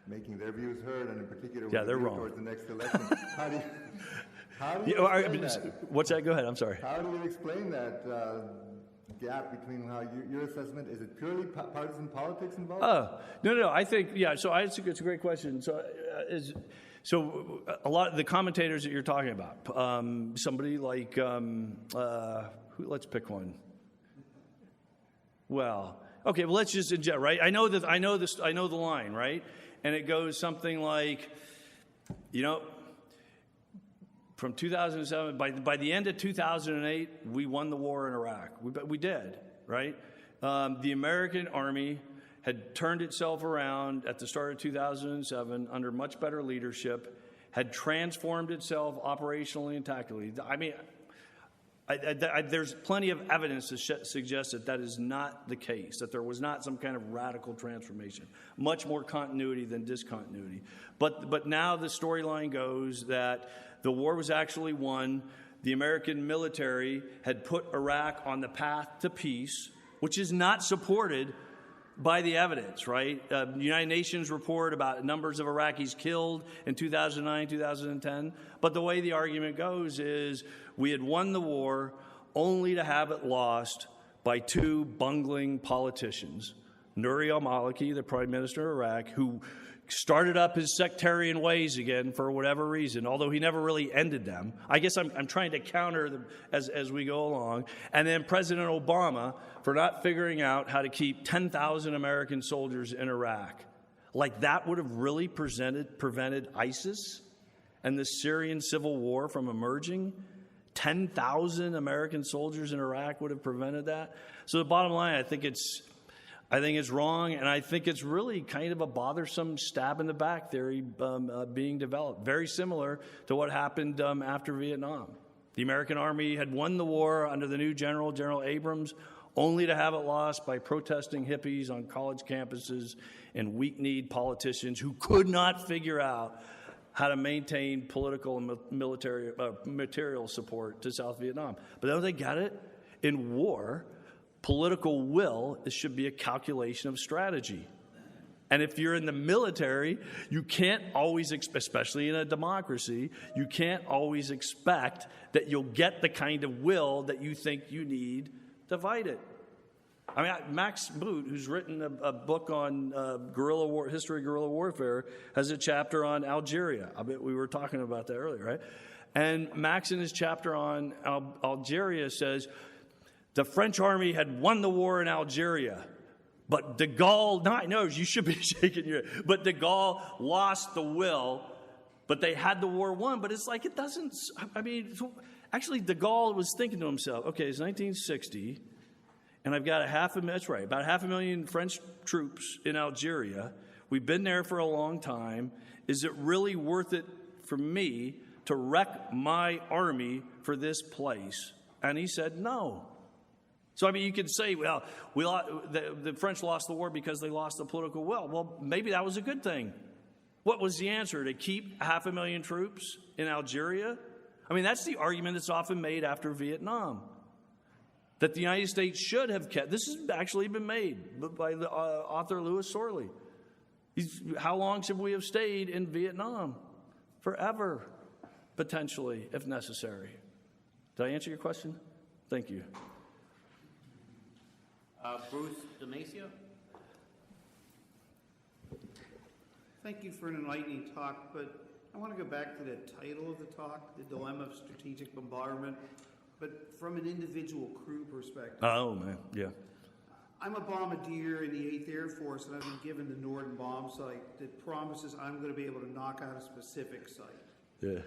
making their views heard, and in particular they're wrong. Towards the next election. How do you explain that? What's that? Go ahead. I'm sorry. How do you explain that gap between how your assessment, is it purely partisan politics involved? No. I think, so it's a great question. So a lot of the commentators that you're talking about, somebody like, let's pick one. Well, okay, well, let's just inject, right? I know the line, right? And it goes something like, from 2007, by the end of 2008, we won the war in Iraq. We did, right? The American Army had turned itself around at the start of 2007 under much better leadership, had transformed itself operationally and tactically. There's plenty of evidence to suggest that is not the case, that there was not some kind of radical transformation, much more continuity than discontinuity. But now the storyline goes that the war was actually won. The American military had put Iraq on the path to peace, which is not supported by the evidence, right? The United Nations report about numbers of Iraqis killed in 2009, 2010. But the way the argument goes is we had won the war only to have it lost by two bungling politicians, Nouri al-Maliki, the prime minister of Iraq, who started up his sectarian ways again for whatever reason, although he never really ended them. I guess I'm trying to counter them as we go along. And then President Obama for not figuring out how to keep 10,000 American soldiers in Iraq. Like that would have really prevented ISIS and the Syrian civil war from emerging. 10,000 American soldiers in Iraq would have prevented that. So the bottom line, I think it's wrong, and I think it's really kind of a bothersome stab-in-the-back theory being developed, very similar to what happened after Vietnam. The American Army had won the war under the new General Abrams, only to have it lost by protesting hippies on college campuses and weak-kneed politicians who could not figure out how to maintain political and military material support to South Vietnam. But then they got it. In war, political will should be a calculation of strategy. And if you're in the military, you can't always, especially in a democracy, you can't always expect that you'll get the kind of will that you think you need to fight it. I mean, Max Boot, who's written a book on history of guerrilla warfare, has a chapter on Algeria. I bet we were talking about that earlier, right? And Max, in his chapter on Algeria, says, the French army had won the war in Algeria, but de Gaulle, no, you should be shaking your head, but de Gaulle lost the will, but they had the war won. But it's like, it doesn't, actually de Gaulle was thinking to himself, okay, it's 1960, and I've got about 500,000 French troops in Algeria. We've been there for a long time. Is it really worth it for me to wreck my army for this place? And he said, no. So, you could say, well, the French lost the war because they lost the political will. Well, maybe that was a good thing. What was the answer? To keep 500,000 troops in Algeria? That's the argument that's often made after Vietnam. That the United States should have kept. This has actually been made by the author Louis Sorley. How long should we have stayed in Vietnam? Forever, potentially, if necessary. Did I answer your question? Thank you. Bruce Damasio. Thank you for an enlightening talk, but I want to go back to the title of the talk, The Dilemma of Strategic Bombardment, but from an individual crew perspective. Oh, man, yeah. I'm a bombardier in the 8th Air Force, and I've been given the Norden bomb site that promises I'm going to be able to knock out a specific site. Yeah.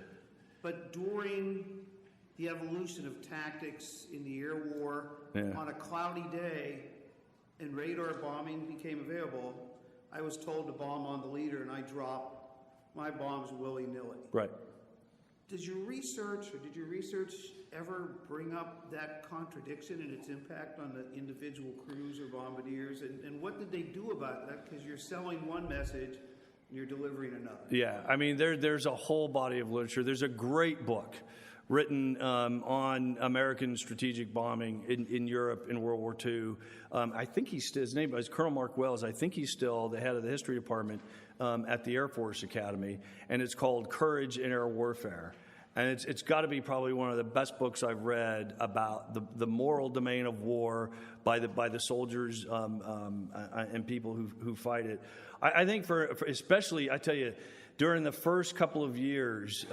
But during the evolution of tactics in the air war, on a cloudy day, and radar bombing became available, I was told to bomb on the leader, and I dropped my bombs willy-nilly. Right. Did your research ever bring up that contradiction and its impact on the individual crews or bombardiers? And what did they do about that? Because you're selling one message and you're delivering another. Yeah, I mean, there's a whole body of literature. There's a great book written on American strategic bombing in Europe in World War II. I think his name was Colonel Mark Wells. I think he's still the head of the history department at the Air Force Academy, and it's called Courage in Air Warfare. And it's got to be probably one of the best books I've read about the moral domain of war by the soldiers and people who fight it. I think for especially, I tell you, during the first couple of years,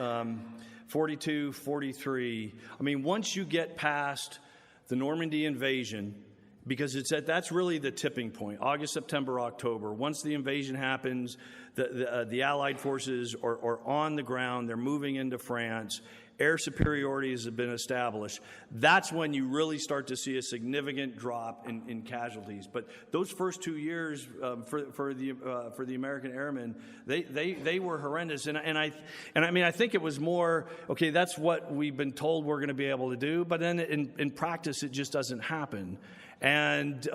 42, 43, I mean, once you get past the Normandy invasion, because that's really the tipping point, August, September, October. Once the invasion happens, the Allied forces are on the ground. They're moving into France. Air superiorities have been established. That's when you really start to see a significant drop in casualties. But those first 2 years for the American airmen, they were horrendous. And I mean, I think it was more, okay, that's what we've been told we're going to be able to do. But then in practice, it just doesn't happen. And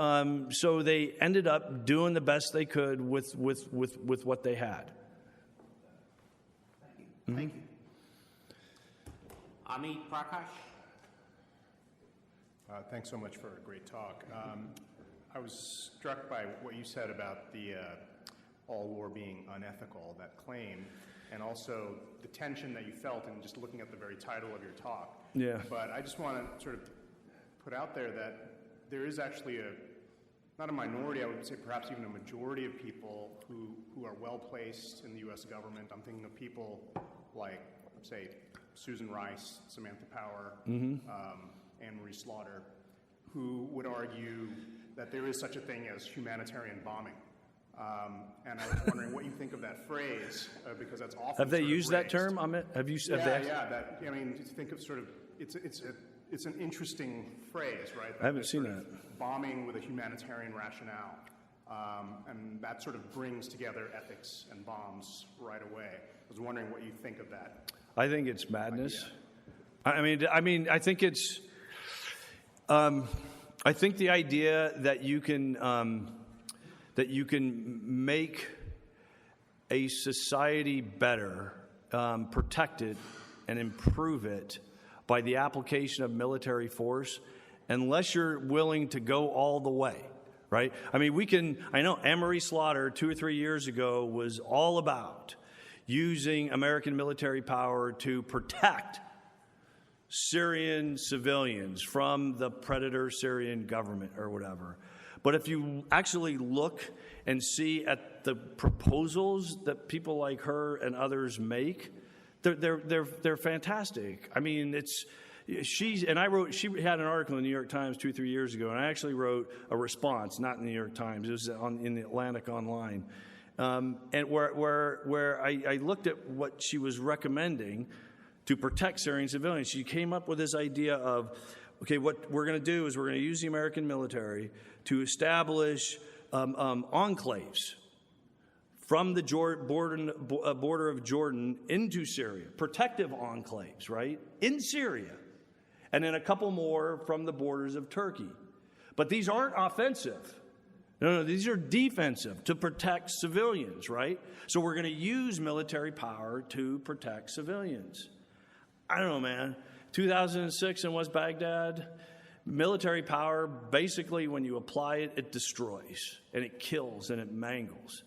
so they ended up doing the best they could with what they had. Thank you. Thank you. Amit Prakash. Thanks so much for a great talk. I was struck by what you said about the all war being unethical, that claim, and also the tension that you felt in just looking at the very title of your talk. Yeah. But I just want to sort of put out there that there is actually not a minority, I would say perhaps even a majority of people who are well placed in the U.S. government. I'm thinking of people like, say, Susan Rice, Samantha Power, Anne-Marie Slaughter, who would argue that there is such a thing as humanitarian bombing. And I was wondering what you think of that phrase, because that's often Have they used that raised. term, Amit? Have you? I mean, think of sort of, it's an interesting phrase, right? I haven't seen that. Bombing with a humanitarian rationale. And that sort of brings together ethics and bombs right away. I was wondering what you think of that. I think it's madness. I mean, I think it's. I think the idea that you can make a society better, protect it, and improve it by the application of military force, unless you're willing to go all the way. Right? I mean, I know Anne-Marie Slaughter 2 or 3 years ago was all about using American military power to protect Syrian civilians from the predator Syrian government or whatever. But if you actually look and see at the proposals that people like her and others make, they're fantastic. I mean, she had an article in the New York Times 2 or 3 years ago, and I actually wrote a response, not in the New York Times, it was in the Atlantic Online. And where I looked at what she was recommending to protect Syrian civilians. She came up with this idea of, okay, what we're going to do is we're going to use the American military to establish enclaves from the border of Jordan into Syria, protective enclaves, right, in Syria, and then a couple more from the borders of Turkey. But these aren't offensive. No, these are defensive to protect civilians, right? So we're going to use military power to protect civilians. I don't know, man. 2006 in West Baghdad, military power, basically when you apply it, it destroys, and it kills, and it mangles.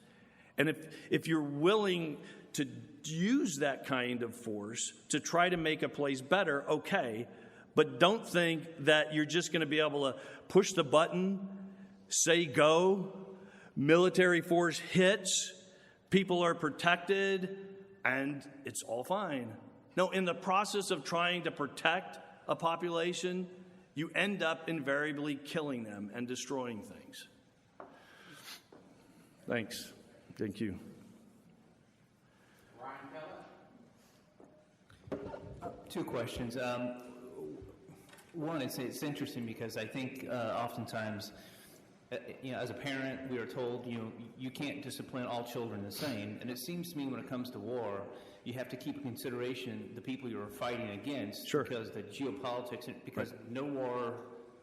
And if you're willing to use that kind of force to try to make a place better, okay, but don't think that you're just going to be able to push the button, say go, military force hits, people are protected, and it's all fine. No, in the process of trying to protect a population, you end up invariably killing them and destroying things. Thanks. Thank you. Two questions. One, it's interesting because I think oftentimes, as a parent, we are told, you can't discipline all children the same. And it seems to me when it comes to war, you have to keep in consideration the people you're fighting against. Sure. Because the geopolitics, because no war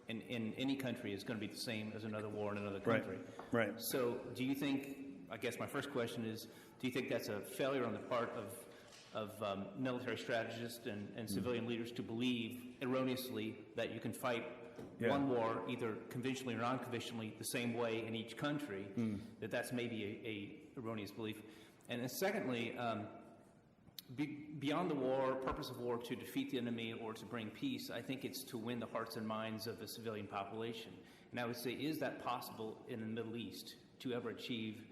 in any country is going to be the same as another war in another country. Right. So do you think, I guess my first question is, do you think that's a failure on the part of military strategists and civilian leaders to believe erroneously that you can fight one war either conventionally or non-conventionally the same way in each country, that's maybe a erroneous belief? And then secondly, beyond the war, purpose of war to defeat the enemy or to bring peace, I think it's to win the hearts and minds of the civilian population. And I would say, is that possible in the Middle East to ever achieve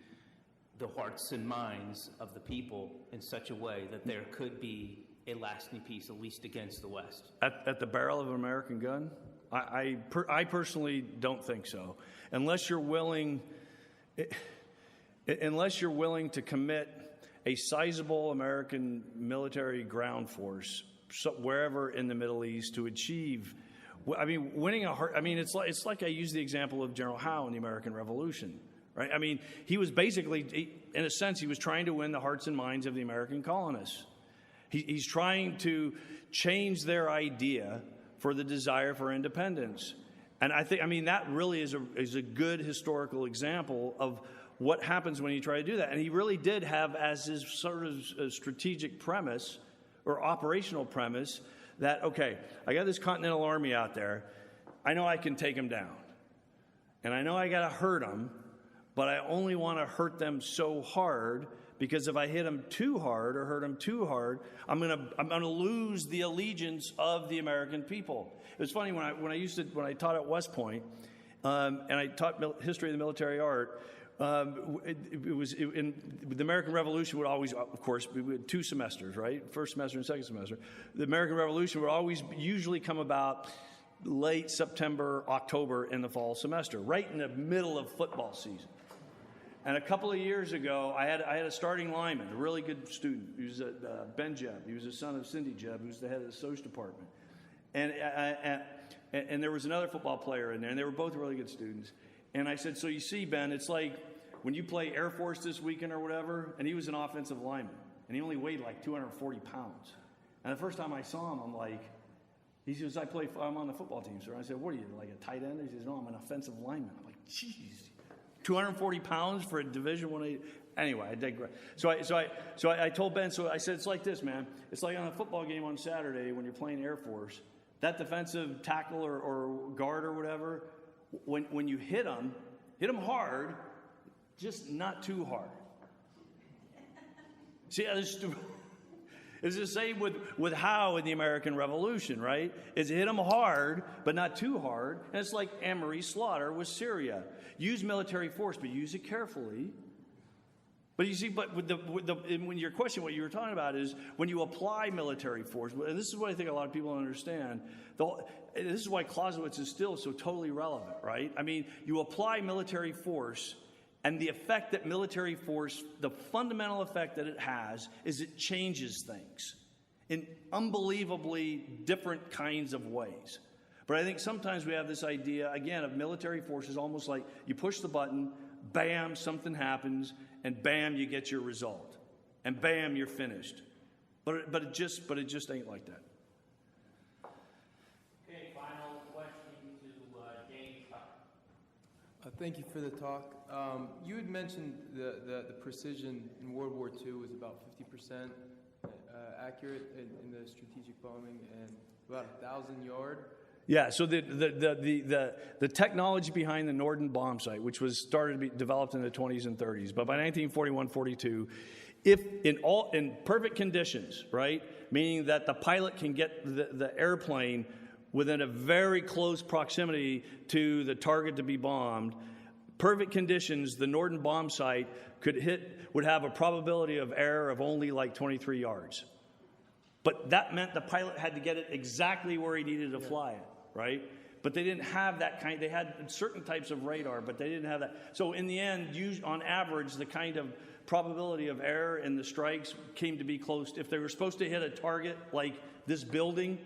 the hearts and minds of the people in such a way that there could be a lasting peace, at least against the West? At the barrel of an American gun? I personally don't think so. Unless you're willing to commit a sizable American military ground force wherever in the Middle East to achieve, winning a heart. It's like I use the example of General Howe in the American Revolution. Right? He was basically, in a sense, he was trying to win the hearts and minds of the American colonists. He's trying to change their idea for the desire for independence. And I think, that really is a good historical example of what happens when you try to do that. And he really did have as his sort of strategic premise or operational premise that, okay, I got this Continental Army out there. I know I can take them down. And I know I got to hurt them. But I only want to hurt them so hard because if I hit them too hard or hurt them too hard, I'm gonna lose the allegiance of the American people. It was funny when I taught at West Point, and I taught history of the military art. The American Revolution would always, of course, we had 2 semesters, right? First semester and second semester. The American Revolution would always usually come about late September, October in the fall semester, right in the middle of football season. And a couple of years ago, I had a starting lineman, a really good student. He was Ben Jebb. He was the son of Cindy Jebb, who's the head of the social department. And there was another football player in there, and they were both really good students. And I said, so you see, Ben, it's like when you play Air Force this weekend or whatever, and he was an offensive lineman, and he only weighed like 240 pounds. And the first time I saw him, I'm like, he says, I'm on the football team, sir. I said, what are you, like a tight end? He says, no, I'm an offensive lineman. I'm like, geez, 240 pounds for a Division I. Anyway, I digress. So I told Ben, I said, it's like this, man. It's like on a football game on Saturday when you're playing Air Force. That defensive tackle or guard or whatever, when you hit them hard, just not too hard. See, it's the same with Howe in the American Revolution, right? Is hit them hard, but not too hard. And it's like Anne-Marie Slaughter with Syria. Use military force, but use it carefully. But you see, when your question, what you were talking about is when you apply military force, and this is what I think a lot of people don't understand. This is why Clausewitz is still so totally relevant, right? You apply military force, and the effect that military force, the fundamental effect that it has, is it changes things in unbelievably different kinds of ways. But I think sometimes we have this idea, again, of military forces almost like you push the button, bam, something happens, and bam, you get your result. And bam, you're finished. But it just ain't like that. Okay, final question to James. Thank you for the talk. You had mentioned the precision in World War II was about 50% accurate in the strategic bombing and about 1,000 yard. Yeah, so the technology behind the Norden bomb site, which was started to be developed in the 20s and 30s, but by 1941-42, if in perfect conditions, right, meaning that the pilot can get the airplane within a very close proximity to the target to be bombed, perfect conditions, the Norden bomb site would have a probability of error of only like 23 yards. But that meant the pilot had to get it exactly where he needed to fly it, right? But they didn't have that kind. They had certain types of radar, but they didn't have that. So in the end, on average, the kind of probability of error in the strikes came to be close. If they were supposed to hit a target like this building,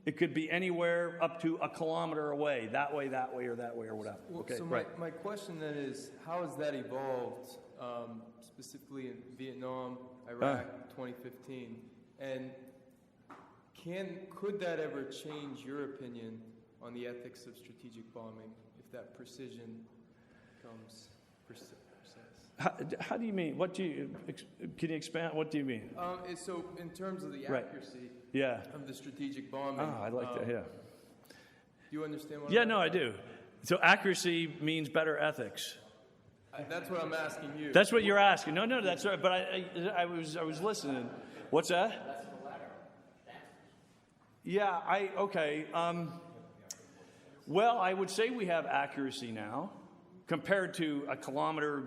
it could be anywhere up to a kilometer away, that way, or that way, or whatever. Well, okay, so my question then is, how has that evolved, specifically in Vietnam, Iraq, 2015, and could that ever change your opinion on the ethics of strategic bombing if that precision becomes precise? How do you mean? Can you expand? What do you mean? So in terms of the accuracy of the strategic bombing. I like that, yeah. Do you understand what no, I do. So accuracy means better ethics. That's what I'm asking you. That's what you're asking. No, that's right. But I was listening. What's that? Yeah, okay. Well, I would say we have accuracy now compared to a kilometer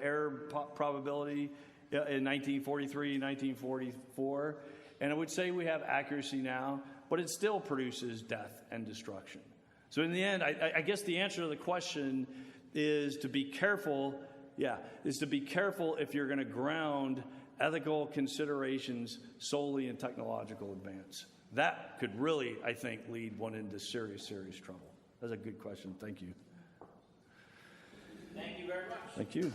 error probability in 1943, 1944. And I would say we have accuracy now, but it still produces death and destruction. So in the end, I guess the answer to the question is to be careful. Is to be careful if you're going to ground ethical considerations solely in technological advance. That could really, I think, lead one into serious, serious trouble. That's a good question. Thank you. Thank you very much. Thank you.